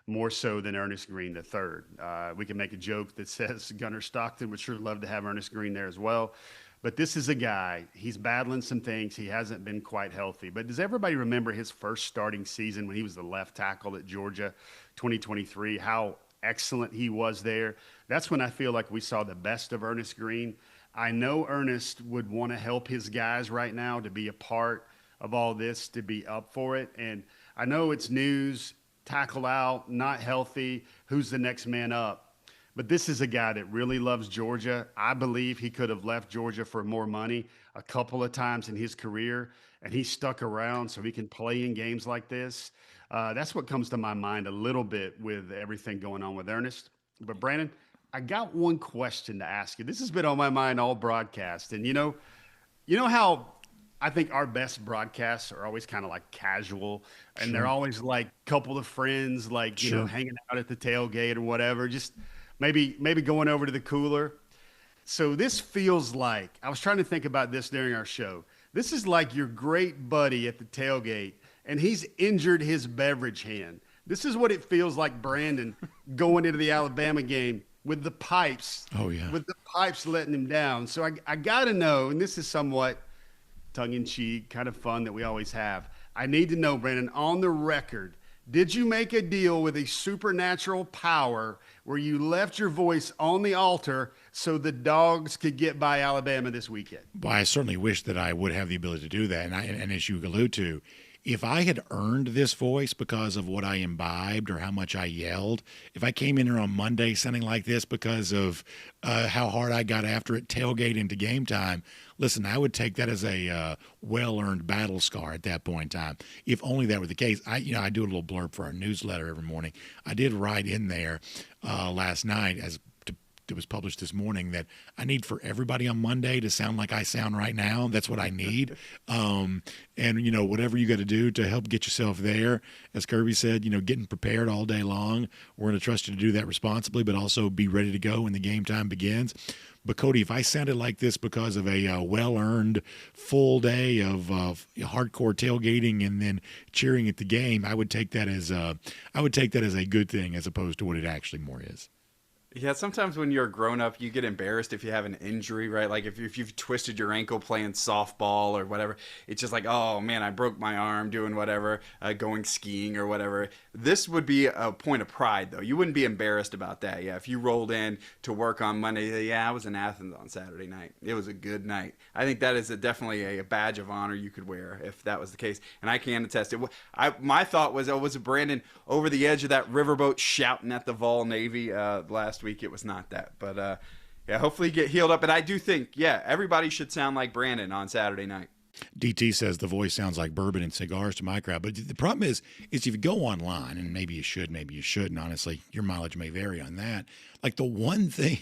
more so than Ernest Green III. We can make a joke that says Gunnar Stockton would sure love to have Ernest Green there as well. But this is a guy, he's battling some things. He hasn't been quite healthy. But does everybody remember his first starting season when he was the left tackle at Georgia, 2023, how excellent he was there? That's when I feel like we saw the best of Ernest Green. I know Ernest would want to help his guys right now to be a part of all this, to be up for it. And I know it's news, tackle out, not healthy, who's the next man up? But this is a guy that really loves Georgia. I believe he could have left Georgia for more money a couple of times in his career, and he stuck around so he can play in games like this. That's what comes to my mind a little bit with everything going on with Ernest. But Brandon, I got one question to ask you. This has been on my mind all broadcast. And you know how I think our best broadcasts are always kind of like casual, and Sure. they're always like a couple of friends, like, Sure. hanging out at the tailgate or whatever, just maybe going over to the cooler. So this feels like, I was trying to think about this during our show. This is like your great buddy at the tailgate, and he's injured his beverage hand. This is what it feels like, Brandon, going into the Alabama game with the pipes. Oh, yeah. With the pipes letting him down. So I got to know, and this is somewhat tongue-in-cheek, kind of fun that we always have. I need to know, Brandon, on the record, did you make a deal with a supernatural power where you left your voice on the altar so the Dogs could get by Alabama this weekend? Well, I certainly wish that I would have the ability to do that. And as you allude to, if I had earned this voice because of what I imbibed or how much I yelled, if I came in here on Monday sounding like this because of how hard I got after it, tailgate into game time, listen, I would take that as a well-earned battle scar at that point in time. If only that were the case. I do a little blurb for our newsletter every morning. I did write in there last night it was published this morning that I need for everybody on Monday to sound like I sound right now. That's what I need. And, whatever you got to do to help get yourself there, as Kirby said, getting prepared all day long. We're going to trust you to do that responsibly, but also be ready to go when the game time begins. But Cody, if I sounded like this because of a well-earned full day of hardcore tailgating and then cheering at the game, I would take that as a good thing as opposed to what it actually more is. Yeah, sometimes when you're a grown-up, you get embarrassed if you have an injury, right? Like if you've twisted your ankle playing softball or whatever, it's just like, oh, man, I broke my arm doing whatever, going skiing or whatever. This would be a point of pride, though. You wouldn't be embarrassed about that. Yeah, if you rolled in to work on Monday, yeah, I was in Athens on Saturday night. It was a good night. I think that is definitely a badge of honor you could wear if that was the case, and I can attest it. My thought was, was it Brandon over the edge of that riverboat shouting at the Vol Navy last week? It was not that, but yeah, hopefully get healed up. And I do think, yeah, everybody should sound like Brandon on Saturday night. DT says the voice sounds like bourbon and cigars to my crowd. But the problem is if you go online, and maybe you should, maybe you shouldn't, honestly, your mileage may vary on that. Like the one thing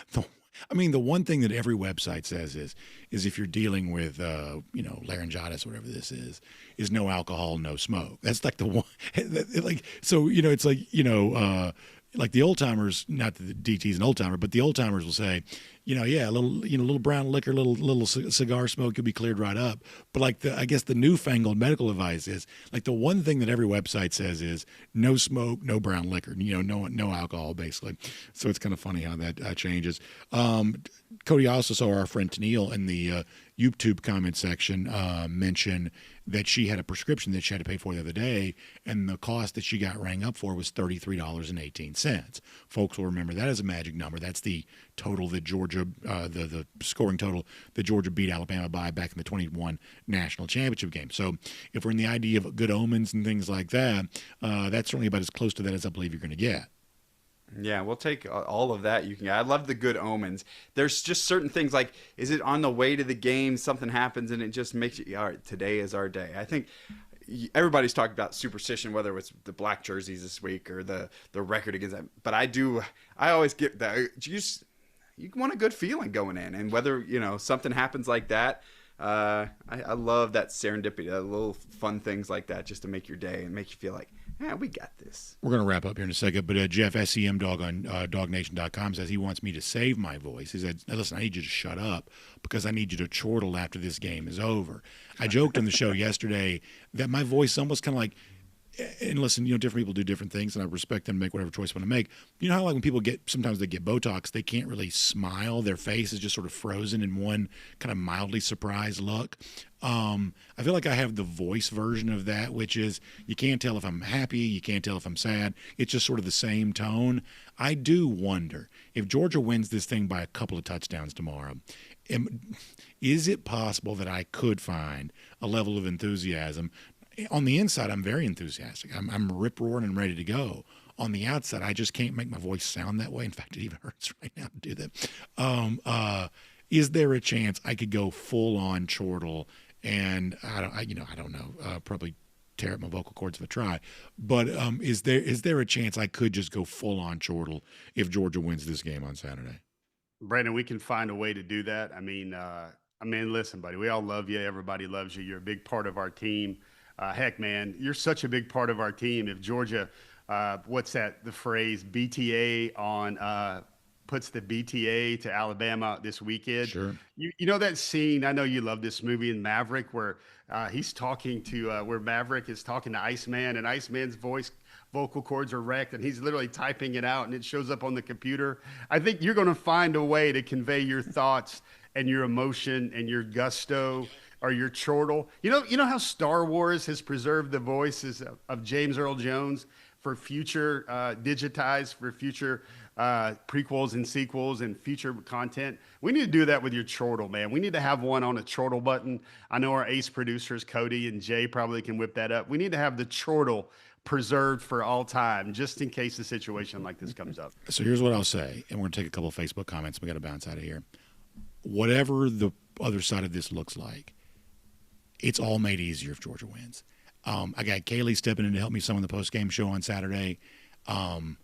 that every website says is if you're dealing with, laryngitis, whatever this is no alcohol, no smoke. That's like the one, like, so, it's like, like the old timers, not that the DT's an old timer, but the old timers will say, a little brown liquor, little cigar smoke, you'll be cleared right up. But like I guess the newfangled medical advice is like the one thing that every website says is no smoke, no brown liquor, no alcohol basically. So it's kind of funny how that changes. Cody, also saw our friend Tennille in the YouTube comment section mention that she had a prescription that she had to pay for the other day, and the cost that she got rang up for was $33.18. Folks will remember that as a magic number. That's the total that Georgia, the scoring total that Georgia beat Alabama by back in the 21 national championship game. So if we're in the idea of good omens and things like that, that's certainly about as close to that as I believe you're going to get. Yeah, we'll take all of that. I love the good omens. There's just certain things like, is it on the way to the game, something happens and it just makes you, all right, today is our day. I think everybody's talking about superstition, whether it's the black jerseys this week or the record against that. But I always get that. You want a good feeling going in. And whether, something happens like that, I love that serendipity, little fun things like that just to make your day and make you feel like, yeah, we got this. We're going to wrap up here in a second, but Jeff, SEM Dog on DawgNation.com says he wants me to save my voice. He said, listen, I need you to shut up because I need you to chortle after this game is over. I joked on the show yesterday that my voice almost kind of like, and listen, different people do different things, and I respect them to make whatever choice they want to make. You know how like when people sometimes they get Botox, they can't really smile. Their face is just sort of frozen in one kind of mildly surprised look. I feel like I have the voice version of that, which is you can't tell if I'm happy, you can't tell if I'm sad. It's just sort of the same tone. I do wonder if Georgia wins this thing by a couple of touchdowns tomorrow, is it possible that I could find a level of enthusiasm? On the inside, I'm very enthusiastic. I'm rip-roaring and ready to go. On the outside, I just can't make my voice sound that way. In fact, it even hurts right now to do that. Is there a chance I could go full-on chortle? And I don't know. Probably tear up my vocal cords if I try. But is there a chance I could just go full-on chortle if Georgia wins this game on Saturday? Brandon, we can find a way to do that. I mean, listen, buddy, we all love you. Everybody loves you. You're a big part of our team. Heck, man, you're such a big part of our team. If Georgia, the phrase BTA on puts the BTA to Alabama this weekend. Sure. You know that scene, I know you love this movie in Maverick where he's talking to where Maverick is talking to Iceman and Iceman's vocal cords are wrecked and he's literally typing it out and it shows up on the computer. I think you're going to find a way to convey your thoughts and your emotion and your gusto or your chortle. You know how Star Wars has preserved the voices of James Earl Jones for future digitized for future prequels and sequels and future content? We need to do that with your chortle, man. We need to have one on a chortle button. I know our ace producers, Cody and Jay, probably can whip that up. We need to have the chortle preserved for all time, just in case a situation like this comes up. So here's what I'll say, and we're going to take a couple of Facebook comments. We got to bounce out of here. Whatever the other side of this looks like, it's all made easier if Georgia wins. I got Kaylee stepping in to help me some of the post-game show on Saturday. Of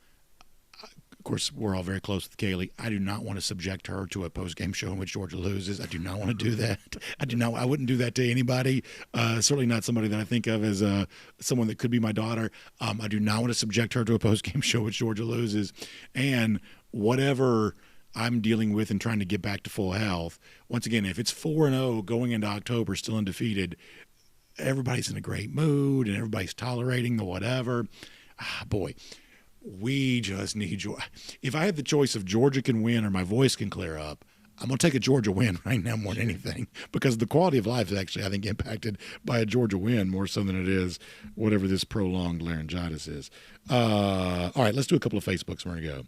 course, we're all very close with Kaylee. I do not want to subject her to a post-game show in which Georgia loses. I do not want to do that. I wouldn't do that to anybody. Certainly not somebody that I think of as someone that could be my daughter. I do not want to subject her to a post-game show in which Georgia loses. And whatever I'm dealing with and trying to get back to full health. Once again, if it's 4-0 going into October, still undefeated, everybody's in a great mood and everybody's tolerating the whatever. Boy, we just need Georgia. If I had the choice of Georgia can win or my voice can clear up, I'm going to take a Georgia win right now more than anything because the quality of life is actually, I think, impacted by a Georgia win more so than it is whatever this prolonged laryngitis is. All right, let's do a couple of Facebooks. We're going to go.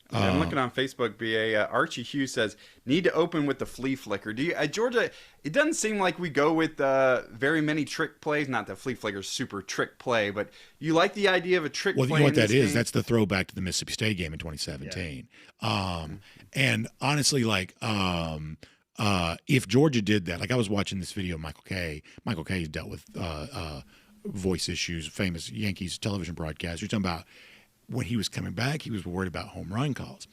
I'm looking on Facebook. Archie Hughes says, need to open with the flea flicker. Do you, Georgia, it doesn't seem like we go with very many trick plays. Not that flea flicker's super trick play, but you like the idea of a trick play. Well, you know what that is? That's the throwback to the Mississippi State game in 2017. Yeah. And honestly, if Georgia did that, like I was watching this video of Michael Kay. Michael Kay's dealt with voice issues, famous Yankees television broadcaster. You're talking about when he was coming back, he was worried about home run calls.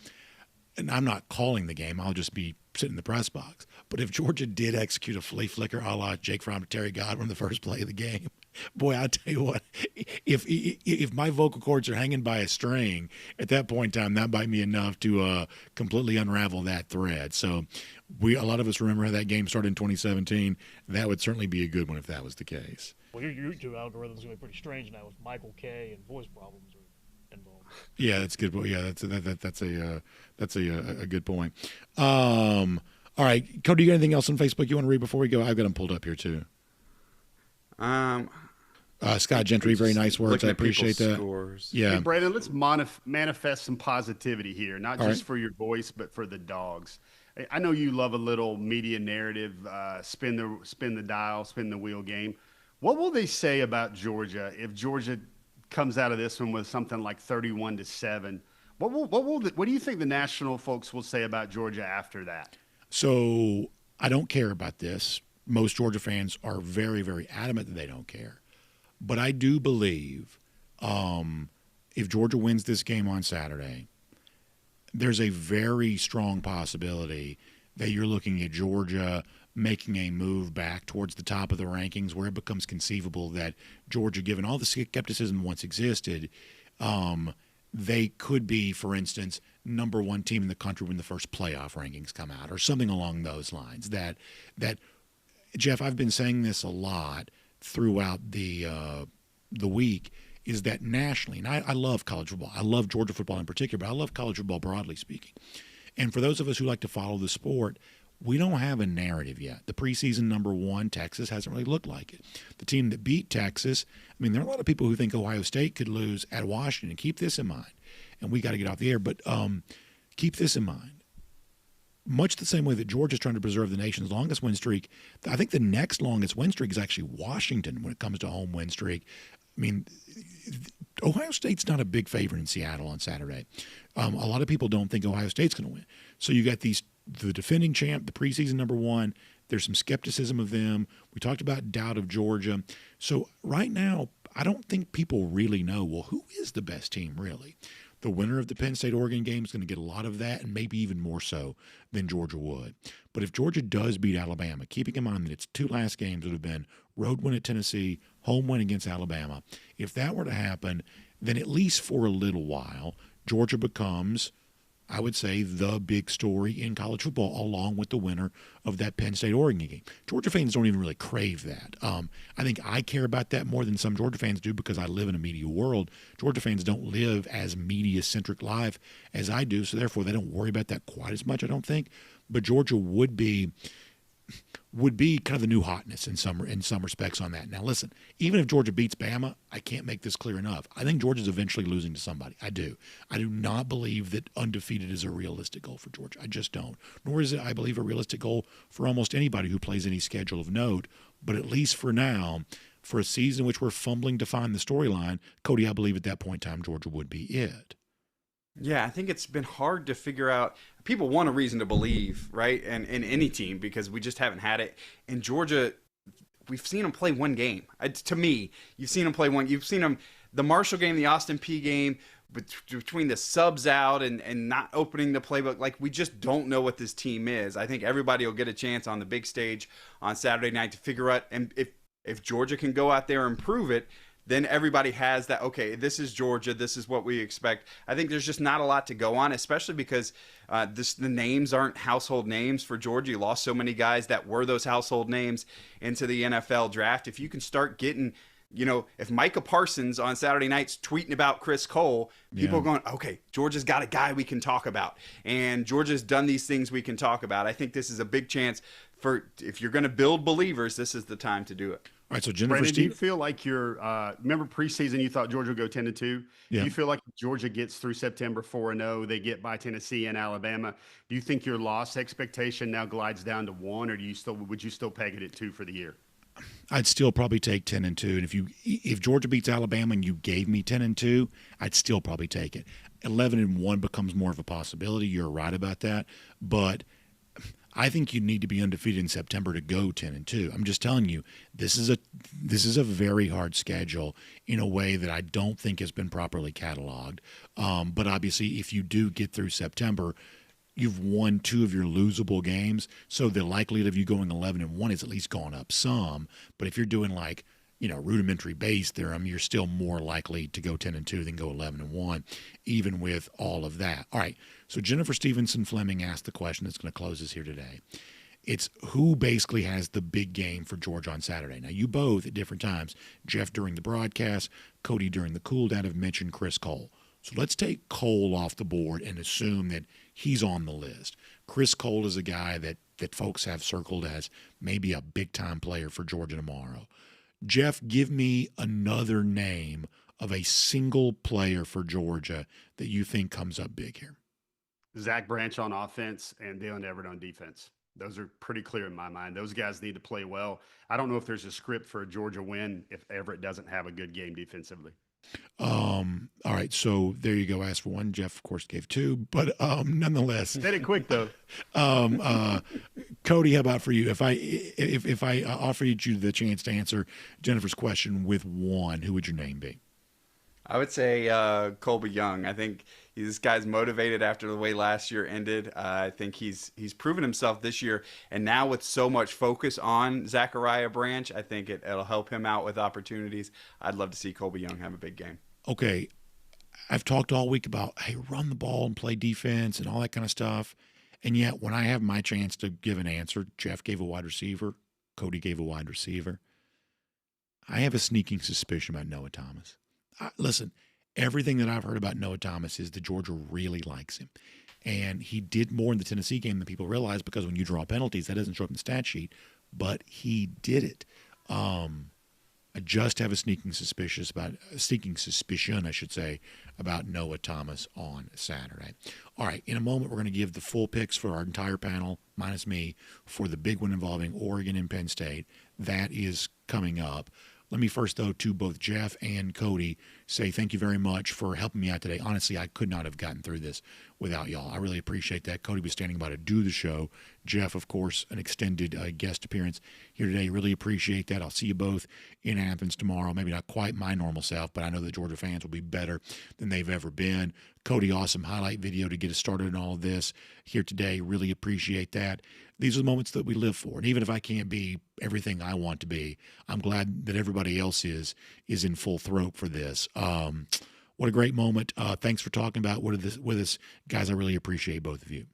And I'm not calling the game. I'll just be sitting in the press box. But if Georgia did execute a flea flicker a la Jake Fromm to Terry Godwin the first play of the game, Boy, I'll tell you what, if my vocal cords are hanging by a string at that point in time, that might be enough to completely unravel that thread. So a lot of us remember how that game started in 2017. That would certainly be a good one if that was the case. Well, your YouTube algorithm's going to be pretty strange now with Michael K and voice problems are involved. Yeah, that's good. Yeah, that's a good point. All right, Cody, you got anything else on Facebook you want to read before we go? I've got them pulled up here too. Scott Gentry, very nice words. I appreciate that. Scores. Yeah, hey, Brandon, let's manifest some positivity here, not just for your voice, but for the dogs. I know you love a little media narrative, spin the dial, spin the wheel game. What will they say about Georgia if Georgia comes out of this one with something like 31-7? What do you think the national folks will say about Georgia after that? So I don't care about this. Most Georgia fans are very, very adamant that they don't care. But I do believe if Georgia wins this game on Saturday, there's a very strong possibility that you're looking at Georgia making a move back towards the top of the rankings where it becomes conceivable that Georgia, given all the skepticism once existed, they could be, for instance, number one team in the country when the first playoff rankings come out or something along those lines. That Jeff, I've been saying this a lot throughout the week, is that nationally, and I love college football. I love Georgia football in particular, but I love college football broadly speaking. And for those of us who like to follow the sport, we don't have a narrative yet. The preseason number one, Texas, hasn't really looked like it. The team that beat Texas, I mean, there are a lot of people who think Ohio State could lose at Washington. Keep this in mind. And we got to get off the air, but keep this in mind. Much the same way that Georgia's trying to preserve the nation's longest win streak, I think the next longest win streak is actually Washington when it comes to home win streak. I mean, Ohio State's not a big favorite in Seattle on Saturday. A lot of people don't think Ohio State's going to win. So you got the defending champ, the preseason number one. There's some skepticism of them. We talked about doubt of Georgia. So right now, I don't think people really know, well, who is the best team really? The winner of the Penn State-Oregon game is going to get a lot of that, and maybe even more so than Georgia would. But if Georgia does beat Alabama, keeping in mind that its two last games would have been road win at Tennessee, home win against Alabama, if that were to happen, then at least for a little while, Georgia becomes, I would say, the big story in college football, along with the winner of that Penn State-Oregon game. Georgia fans don't even really crave that. I think I care about that more than some Georgia fans do because I live in a media world. Georgia fans don't live as media-centric life as I do, so therefore they don't worry about that quite as much, I don't think. But Georgia would be kind of the new hotness in some respects on that. Now, listen, even if Georgia beats Bama, I can't make this clear enough. I think Georgia's eventually losing to somebody. I do. I do not believe that undefeated is a realistic goal for Georgia. I just don't. Nor is it, I believe, a realistic goal for almost anybody who plays any schedule of note. But at least for now, for a season in which we're fumbling to find the storyline, Cody, I believe at that point in time, Georgia would be it. Yeah, I think it's been hard to figure out. People want a reason to believe, right? And in any team, because we just haven't had it. In Georgia, we've seen them play one game. To me, you've seen them play one. You've seen them, the Marshall game, the Austin Peay game, between the subs out and not opening the playbook. Like, we just don't know what this team is. I think everybody will get a chance on the big stage on Saturday night to figure out. And if Georgia can go out there and prove it, then everybody has that, okay, this is Georgia, this is what we expect. I think there's just not a lot to go on, especially because the names aren't household names for Georgia. You lost so many guys that were those household names into the NFL draft. If you can start getting, if Micah Parsons on Saturday night's tweeting about Chris Cole, people are going, okay, Georgia's got a guy we can talk about. And Georgia's done these things we can talk about. I think this is a big chance for, if you're going to build believers, this is the time to do it. All right, so Jennifer, Brandon, do you feel like you're remember preseason you thought Georgia would go 10-2? Yeah. Do you feel like if Georgia gets through September 4-0, they get by Tennessee and Alabama? Do you think your loss expectation now glides down to 1, or would you still peg it at 2 for the year? I'd still probably take 10-2, and if Georgia beats Alabama and you gave me 10-2, I'd still probably take it. 11-1 becomes more of a possibility. You're right about that, but I think you need to be undefeated in September to go 10-2. I'm just telling you, this is a very hard schedule in a way that I don't think has been properly cataloged. But obviously, if you do get through September, you've won 2 of your losable games, so the likelihood of you going 11-1 is at least gone up some. But if you're doing like, rudimentary base there, you're still more likely to go 10-2 than go 11-1, even with all of that. All right. So Jennifer Stevenson Fleming asked the question that's going to close us here today. It's who basically has the big game for Georgia on Saturday. Now, you both at different times, Jeff during the broadcast, Cody during the cool down, have mentioned Chris Cole. So let's take Cole off the board and assume that he's on the list. Chris Cole is a guy that folks have circled as maybe a big-time player for Georgia tomorrow. Jeff, give me another name of a single player for Georgia that you think comes up big here. Zach Branch on offense and Dalen Everett on defense. Those are pretty clear in my mind. Those guys need to play well. I don't know if there's a script for a Georgia win if Everett doesn't have a good game defensively. All right, so there you go. Asked for one. Jeff, of course, gave two, but nonetheless. Said it quick though. Cody, how about for you? If I offered you the chance to answer Jennifer's question with one, who would your name be? I would say Colby Young. I think this guy's motivated after the way last year ended. I think he's proven himself this year, and now with so much focus on Zachariah Branch, I think it'll help him out with opportunities. I'd love to see Colby Young have a big game. Okay, I've talked all week about, hey, run the ball and play defense and all that kind of stuff, and yet when I have my chance to give an answer, Jeff gave a wide receiver, Cody gave a wide receiver. I have a sneaking suspicion about Noah Thomas. Listen, everything that I've heard about Noah Thomas is that Georgia really likes him. And he did more in the Tennessee game than people realize, because when you draw penalties, that doesn't show up in the stat sheet, but he did it. I just have a sneaking suspicion, I should say, about Noah Thomas on Saturday. All right, in a moment, we're going to give the full picks for our entire panel, minus me, for the big one involving Oregon and Penn State. That is coming up. Let me first, though, to both Jeff and Cody, say thank you very much for helping me out today. Honestly, I could not have gotten through this without y'all. I really appreciate that. Cody was standing by to do the show. Jeff, of course, an extended guest appearance here today. Really appreciate that. I'll see you both in Athens tomorrow. Maybe not quite my normal self, but I know that Georgia fans will be better than they've ever been. Cody, awesome highlight video to get us started in all of this here today. Really appreciate that. These are the moments that we live for. And even if I can't be everything I want to be, I'm glad that everybody else is in full throat for this. What a great moment. Thanks for talking about with us. Guys, I really appreciate both of you.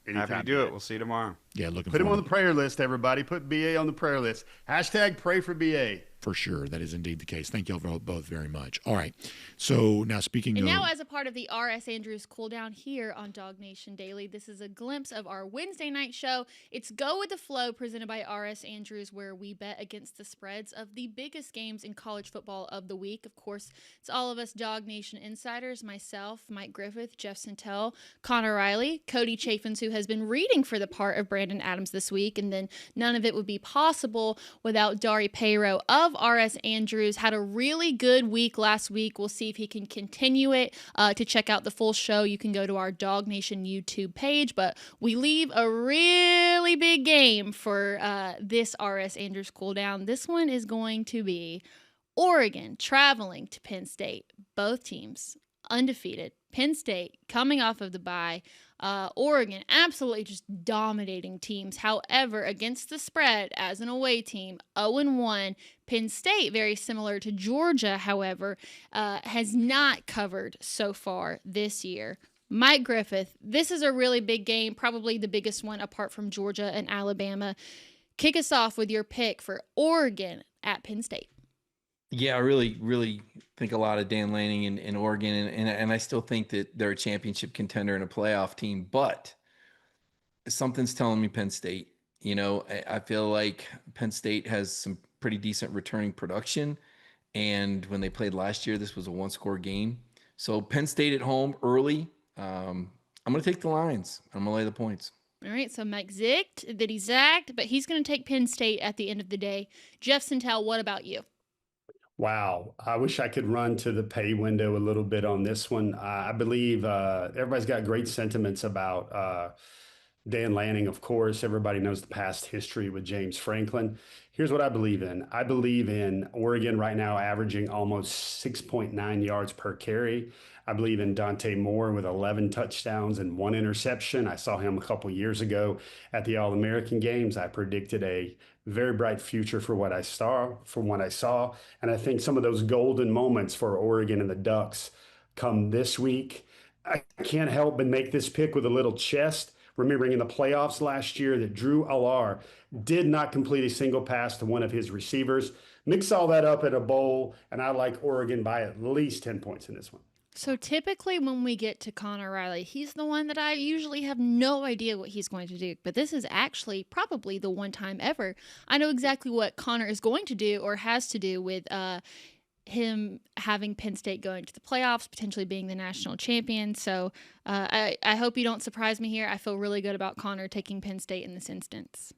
Anytime. Happy to do it. We'll see you tomorrow. Yeah, looking Put him forward. on the prayer list, everybody. Put BA on the prayer list. Hashtag pray for BA. For sure. That is indeed the case. Thank you all both very much. All right. So now speaking and of... now as a part of the R.S. Andrews cool down here on DawgNation Daily, this is a glimpse of our Wednesday night show. It's Go With The Flow presented by R.S. Andrews, where we bet against the spreads of the biggest games in college football of the week. Of course, it's all of us DawgNation insiders, myself, Mike Griffith, Jeff Sentell, Connor Riley, Cody Chaffins, who has been reading for the part of Brandon Adams this week, and then none of it would be possible without Dari Payro of R.S. Andrews. Had a really good week last week. We'll see if he can continue it. To check out the full show, you can go to our DawgNation YouTube page, but we leave a really big game for this R.S. Andrews cool down. This one is going to be Oregon traveling to Penn State. Both teams undefeated. Penn State coming off of the bye. Oregon absolutely just dominating teams. However, against the spread as an away team, 0-1. Penn State, very similar to Georgia, however, has not covered so far this year. Mike Griffith, this is a really big game, probably the biggest one apart from Georgia and Alabama. Kick us off with your pick for Oregon at Penn State. Yeah, I really think a lot of Dan Lanning in Oregon, and I still think that they're a championship contender and a playoff team, but something's telling me Penn State. You know, I feel like Penn State has some pretty decent returning production, and when they played last year, this was a one-score game. So Penn State at home early. I'm going to take the Lions. I'm going to lay the points. All right, so Mike zicked that he zagged, but he's going to take Penn State at the end of the day. Jeff Sentell, what about you? Wow. I wish I could run to the pay window a little bit on this one. I believe everybody's got great sentiments about Dan Lanning, of course. Everybody knows the past history with James Franklin. Here's what I believe in. I believe in Oregon right now averaging almost 6.9 yards per carry. I believe in Dante Moore with 11 touchdowns and 1 interception. I saw him a couple years ago at the All-American Games. I predicted a very bright future for what I saw, And I think some of those golden moments for Oregon and the Ducks come this week. I can't help but make this pick with a little chest, remembering in the playoffs last year that Drew Allar did not complete a single pass to one of his receivers. Mix all that up at a bowl, and I like Oregon by at least 10 points in this one. So typically when we get to Connor Riley, he's the one that I usually have no idea what he's going to do. But this is actually probably the one time ever I know exactly what Connor is going to do or has to do with him having Penn State going to the playoffs, potentially being the national champion. So I hope you don't surprise me here. I feel really good about Connor taking Penn State in this instance.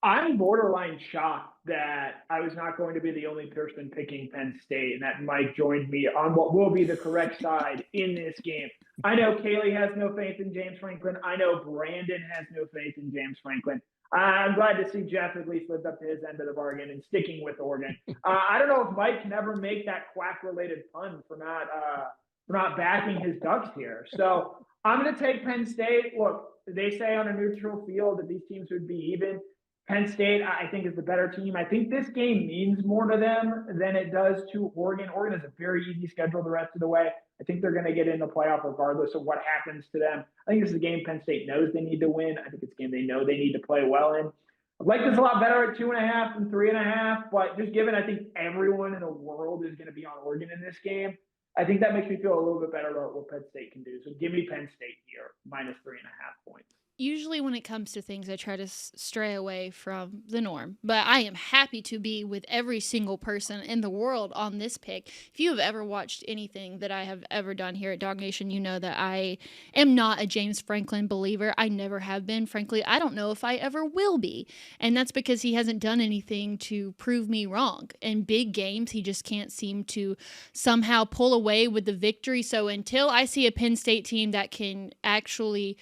I'm borderline shocked that I was not going to be the only person picking Penn State and that Mike joined me on what will be the correct side in this game. I know Kaylee has no faith in James Franklin. I know Brandon has no faith in James Franklin. I'm glad to see Jeff at least lived up to his end of the bargain and sticking with Oregon. I don't know if Mike can ever make that quack-related pun for not backing his Ducks here. So I'm going to take Penn State. Look, they say on a neutral field that these teams would be even. Penn State, I think, is the better team. I think this game means more to them than it does to Oregon. Oregon has a very easy schedule the rest of the way. I think they're going to get in the playoff regardless of what happens to them. I think this is a game Penn State knows they need to win. I think it's a game they know they need to play well in. I'd like this a lot better at 2.5 than 3.5, but just given I think everyone in the world is going to be on Oregon in this game, I think that makes me feel a little bit better about what Penn State can do. So give me Penn State here, minus 3.5 points. Usually when it comes to things, I try to stray away from the norm, but I am happy to be with every single person in the world on this pick. If you have ever watched anything that I have ever done here at DawgNation, you know that I am not a James Franklin believer. I never have been. Frankly, I don't know if I ever will be, and that's because he hasn't done anything to prove me wrong. In big games, he just can't seem to somehow pull away with the victory. So until I see a Penn State team that can actually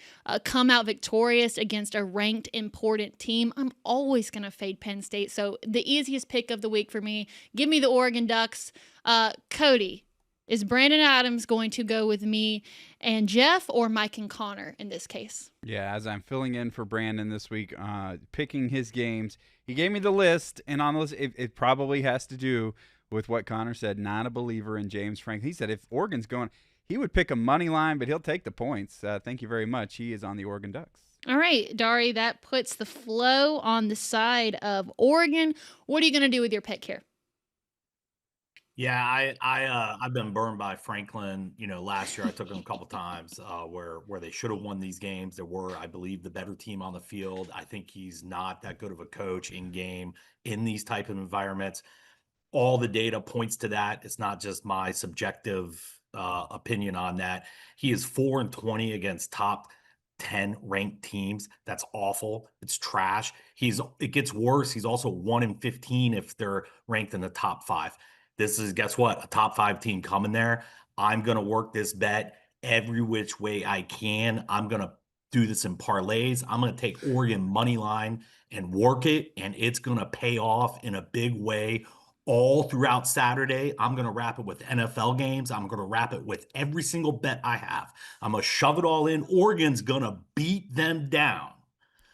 come out victorious against a ranked, important team, I'm always going to fade Penn State. So the easiest pick of the week for me, give me the Oregon Ducks. Cody, is Brandon Adams going to go with me and Jeff or Mike and Connor in this case? Yeah, as I'm filling in for Brandon this week, picking his games, he gave me the list, and on the list, it probably has to do with what Connor said, not a believer in James Franklin. He said if Oregon's going – he would pick a money line, but he'll take the points. Thank you very much. He is on the Oregon Ducks. All right, Dari, that puts the flow on the side of Oregon. What are you going to do with your pick here? Yeah, I've been burned by Franklin. You know, last year I took him a couple times where they should have won these games. There were, I believe, the better team on the field. I think he's not that good of a coach in game in these type of environments. All the data points to that. It's not just my subjective opinion on that. He is 4-20 against top 10 ranked teams. That's awful. It's trash. It gets worse. He's also 1-15 if they're ranked in the top 5. This is, guess what? A top 5 team coming there. I'm going to work this bet every which way I can. I'm going to do this in parlays. I'm going to take Oregon money line and work it, and it's going to pay off in a big way. All throughout Saturday, I'm going to wrap it with NFL games. I'm going to wrap it with every single bet I have. I'm going to shove it all in. Oregon's going to beat them down.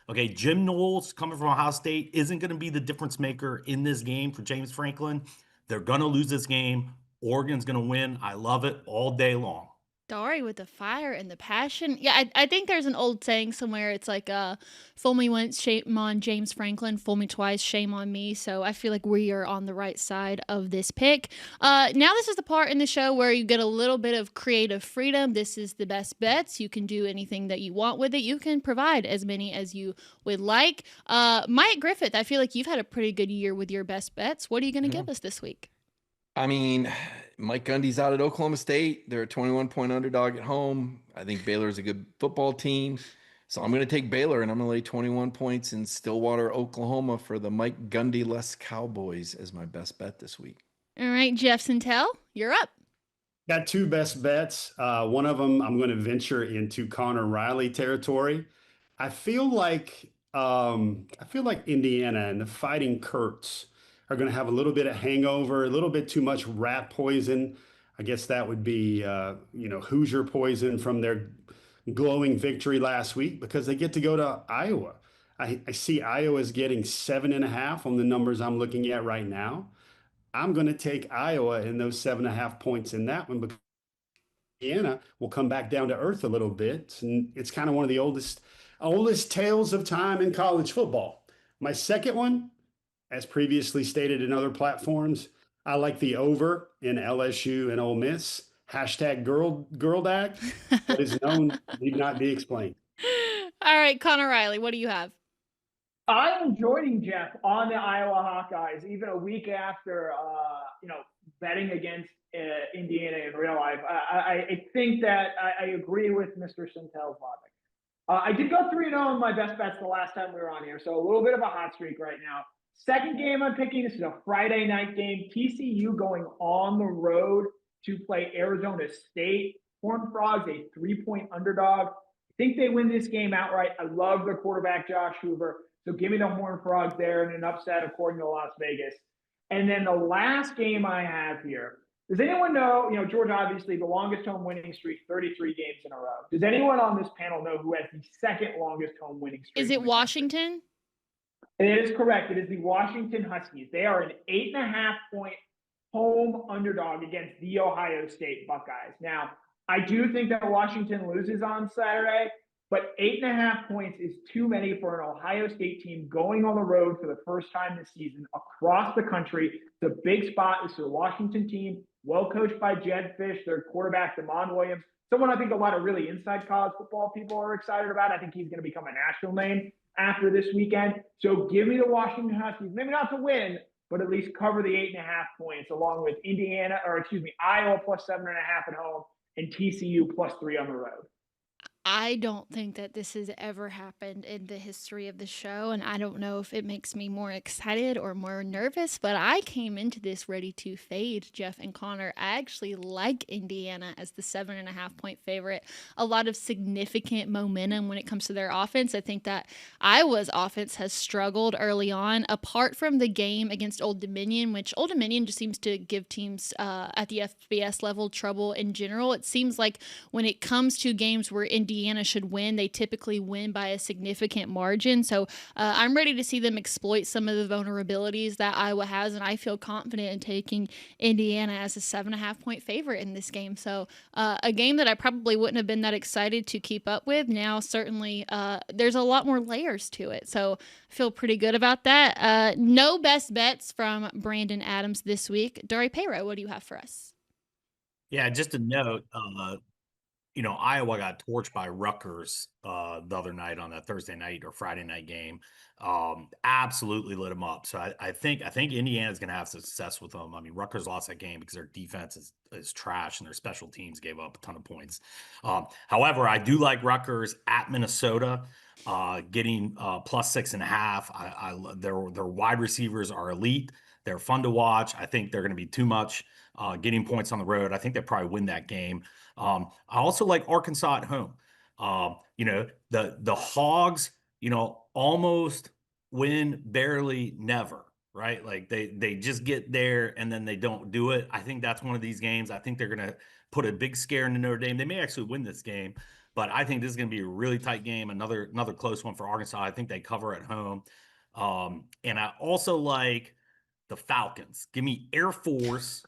Okay, Jim Knowles, coming from Ohio State, isn't going to be the difference maker in this game for James Franklin. They're going to lose this game. Oregon's going to win. I love it all day long. Dari with the fire and the passion. Yeah, I think there's an old saying somewhere. It's like, fool me once, shame on James Franklin. Fool me twice, shame on me. So I feel like we are on the right side of this pick. Now this is the part in the show where you get a little bit of creative freedom. This is the best bets. You can do anything that you want with it. You can provide as many as you would like. Mike Griffith, I feel like you've had a pretty good year with your best bets. What are you going to give us this week? I mean, Mike Gundy's out at Oklahoma State. They're a 21-point underdog at home. I think Baylor's a good football team. So I'm going to take Baylor, and I'm going to lay 21 points in Stillwater, Oklahoma for the Mike Gundy-less Cowboys as my best bet this week. All right, Jeff Sentell, you're up. Got 2 best bets. One of them, I'm going to venture into Connor Riley territory. I feel like Indiana and the Fighting Kurtz are going to have a little bit of hangover, a little bit too much rat poison. I guess that would be, Hoosier poison from their glowing victory last week because they get to go to Iowa. I see Iowa's getting 7.5 on the numbers I'm looking at right now. I'm going to take Iowa in those 7.5 points in that one because Indiana will come back down to earth a little bit. And it's kind of one of the oldest tales of time in college football. My second one, as previously stated in other platforms, I like the over in LSU and Ole Miss. Hashtag girl dag. What is known need not be explained. All right, Connor Riley, what do you have? I am joining Jeff on the Iowa Hawkeyes, even a week after, betting against Indiana in real life. I think that I agree with Mr. Sentell's logic. I did go 3-0 in my best bets the last time we were on here, so a little bit of a hot streak right now. Second game I'm picking, this is a Friday night game. TCU going on the road to play Arizona State. Horned Frogs, a 3-point underdog. I think they win this game outright. I love their quarterback, Josh Hoover. So give me the Horned Frogs there in an upset according to Las Vegas. And then the last game I have here. Does anyone know, Georgia, obviously the longest home winning streak, 33 games in a row. Does anyone on this panel know who has the second longest home winning streak? Is it Washington? It is correct. It is the Washington Huskies. They are an 8.5-point home underdog against the Ohio State Buckeyes. Now, I do think that Washington loses on Saturday, but 8.5 points is too many for an Ohio State team going on the road for the first time this season across the country. It's a big spot. This is a Washington team, well coached by Jed Fish, their quarterback, Damon Williams. Someone I think a lot of really inside college football people are excited about. I think he's going to become a national name after this weekend. So give me the Washington Huskies, maybe not to win, but at least cover the 8.5 points, along with Iowa plus 7.5 at home and TCU plus 3 on the road. I don't think that this has ever happened in the history of the show, and I don't know if it makes me more excited or more nervous, but I came into this ready to fade Jeff and Connor. I actually like Indiana as the 7.5-point favorite. A lot of significant momentum when it comes to their offense. I think that Iowa's offense has struggled early on, apart from the game against Old Dominion, which Old Dominion just seems to give teams at the FBS level trouble in general. It seems like when it comes to games where Indiana should win, they typically win by a significant margin. So I'm ready to see them exploit some of the vulnerabilities that Iowa has, and I feel confident in taking Indiana as a 7.5-point favorite in this game. So a game that I probably wouldn't have been that excited to keep up with. Now, certainly, there's a lot more layers to it. So I feel pretty good about that. No best bets from Brandon Adams this week. Dari Payro, what do you have for us? Yeah, just a note, Iowa got torched by Rutgers the other night on that Thursday night or Friday night game. Absolutely lit them up. So I think Indiana's going to have success with them. I mean, Rutgers lost that game because their defense is trash and their special teams gave up a ton of points. However, I do like Rutgers at Minnesota, getting plus 6.5. Their wide receivers are elite. They're fun to watch. I think they're going to be too much getting points on the road. I think they probably win that game. I also like Arkansas at home. The Hogs, almost win, barely, never, right? Like they just get there and then they don't do it. I think that's one of these games. I think they're going to put a big scare into Notre Dame. They may actually win this game, but I think this is going to be a really tight game. Another close one for Arkansas. I think they cover at home. And I also like the Falcons. Give me Air Force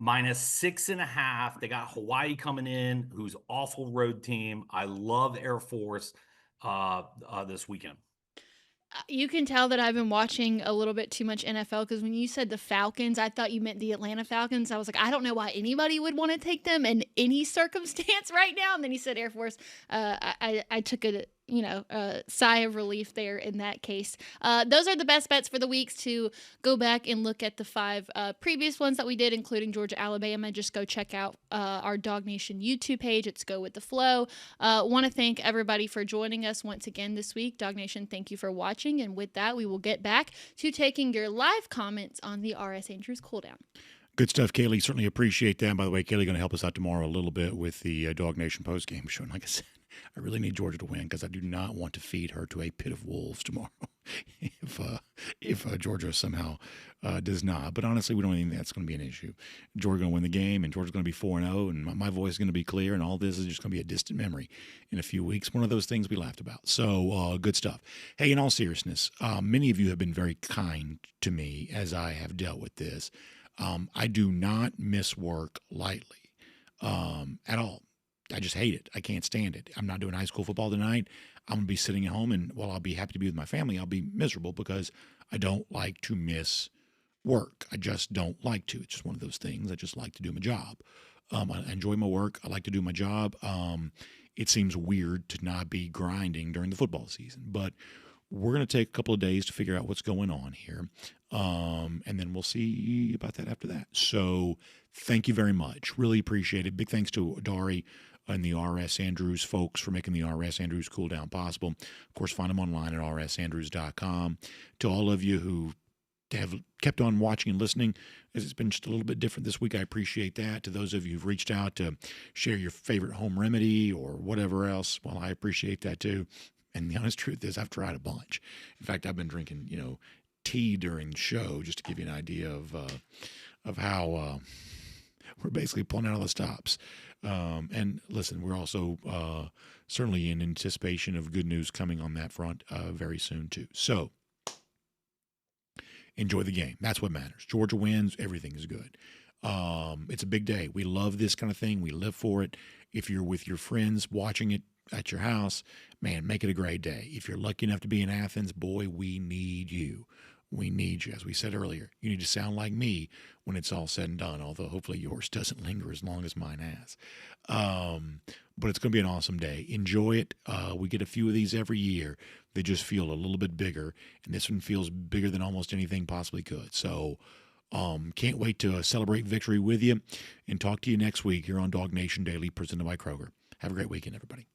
minus 6.5. They got Hawaii coming in, who's awful road team. I love Air Force this weekend. You can tell that I've been watching a little bit too much NFL because when you said the Falcons, I thought you meant the Atlanta Falcons. I was like, I don't know why anybody would want to take them in any circumstance right now. And then you said Air Force. I took a sigh of relief there in that case. Those are the best bets for the weeks. To go back and look at the 5 previous ones that we did, including Georgia-Alabama. Just go check out our DawgNation YouTube page. It's Go With The Flow. Want to thank everybody for joining us once again this week. DawgNation, thank you for watching. And with that, we will get back to taking your live comments on the RS Andrews cooldown. Good stuff, Kaylee. Certainly appreciate that. By the way, Kaylee going to help us out tomorrow a little bit with the DawgNation postgame show. And like I said, I really need Georgia to win because I do not want to feed her to a pit of wolves tomorrow if Georgia somehow does not. But honestly, we don't think that's going to be an issue. Georgia's going to win the game, and Georgia's going to be 4-0, and my voice is going to be clear, and all this is just going to be a distant memory in a few weeks. One of those things we laughed about. So good stuff. Hey, in all seriousness, many of you have been very kind to me as I have dealt with this. I do not miss work lightly at all. I just hate it. I can't stand it. I'm not doing high school football tonight. I'm going to be sitting at home, and while I'll be happy to be with my family, I'll be miserable because I don't like to miss work. I just don't like to. It's just one of those things. I just like to do my job. I enjoy my work. I like to do my job. It seems weird to not be grinding during the football season, but we're going to take a couple of days to figure out what's going on here, and then we'll see about that after that. So thank you very much. Really appreciate it. Big thanks to Dari and the R.S. Andrews folks for making the R.S. Andrews Cool Down possible. Of course, find them online at rsandrews.com. To all of you who have kept on watching and listening, as it's been just a little bit different this week, I appreciate that. To those of you who've reached out to share your favorite home remedy or whatever else, well, I appreciate that too. And the honest truth is I've tried a bunch. In fact, I've been drinking, tea during the show just to give you an idea of how we're basically pulling out all the stops. And listen, we're also certainly in anticipation of good news coming on that front very soon too. So enjoy the game. That's what matters. Georgia wins. Everything is good. It's a big day. We love this kind of thing. We live for it. If you're with your friends watching it at your house, man, make it a great day. If you're lucky enough to be in Athens, boy, we need you. We need you. As we said earlier, you need to sound like me when it's all said and done, although hopefully yours doesn't linger as long as mine has. But it's going to be an awesome day. Enjoy it. We get a few of these every year. They just feel a little bit bigger, and this one feels bigger than almost anything possibly could. So can't wait to celebrate victory with you and talk to you next week here on DawgNation Daily presented by Kroger. Have a great weekend, everybody.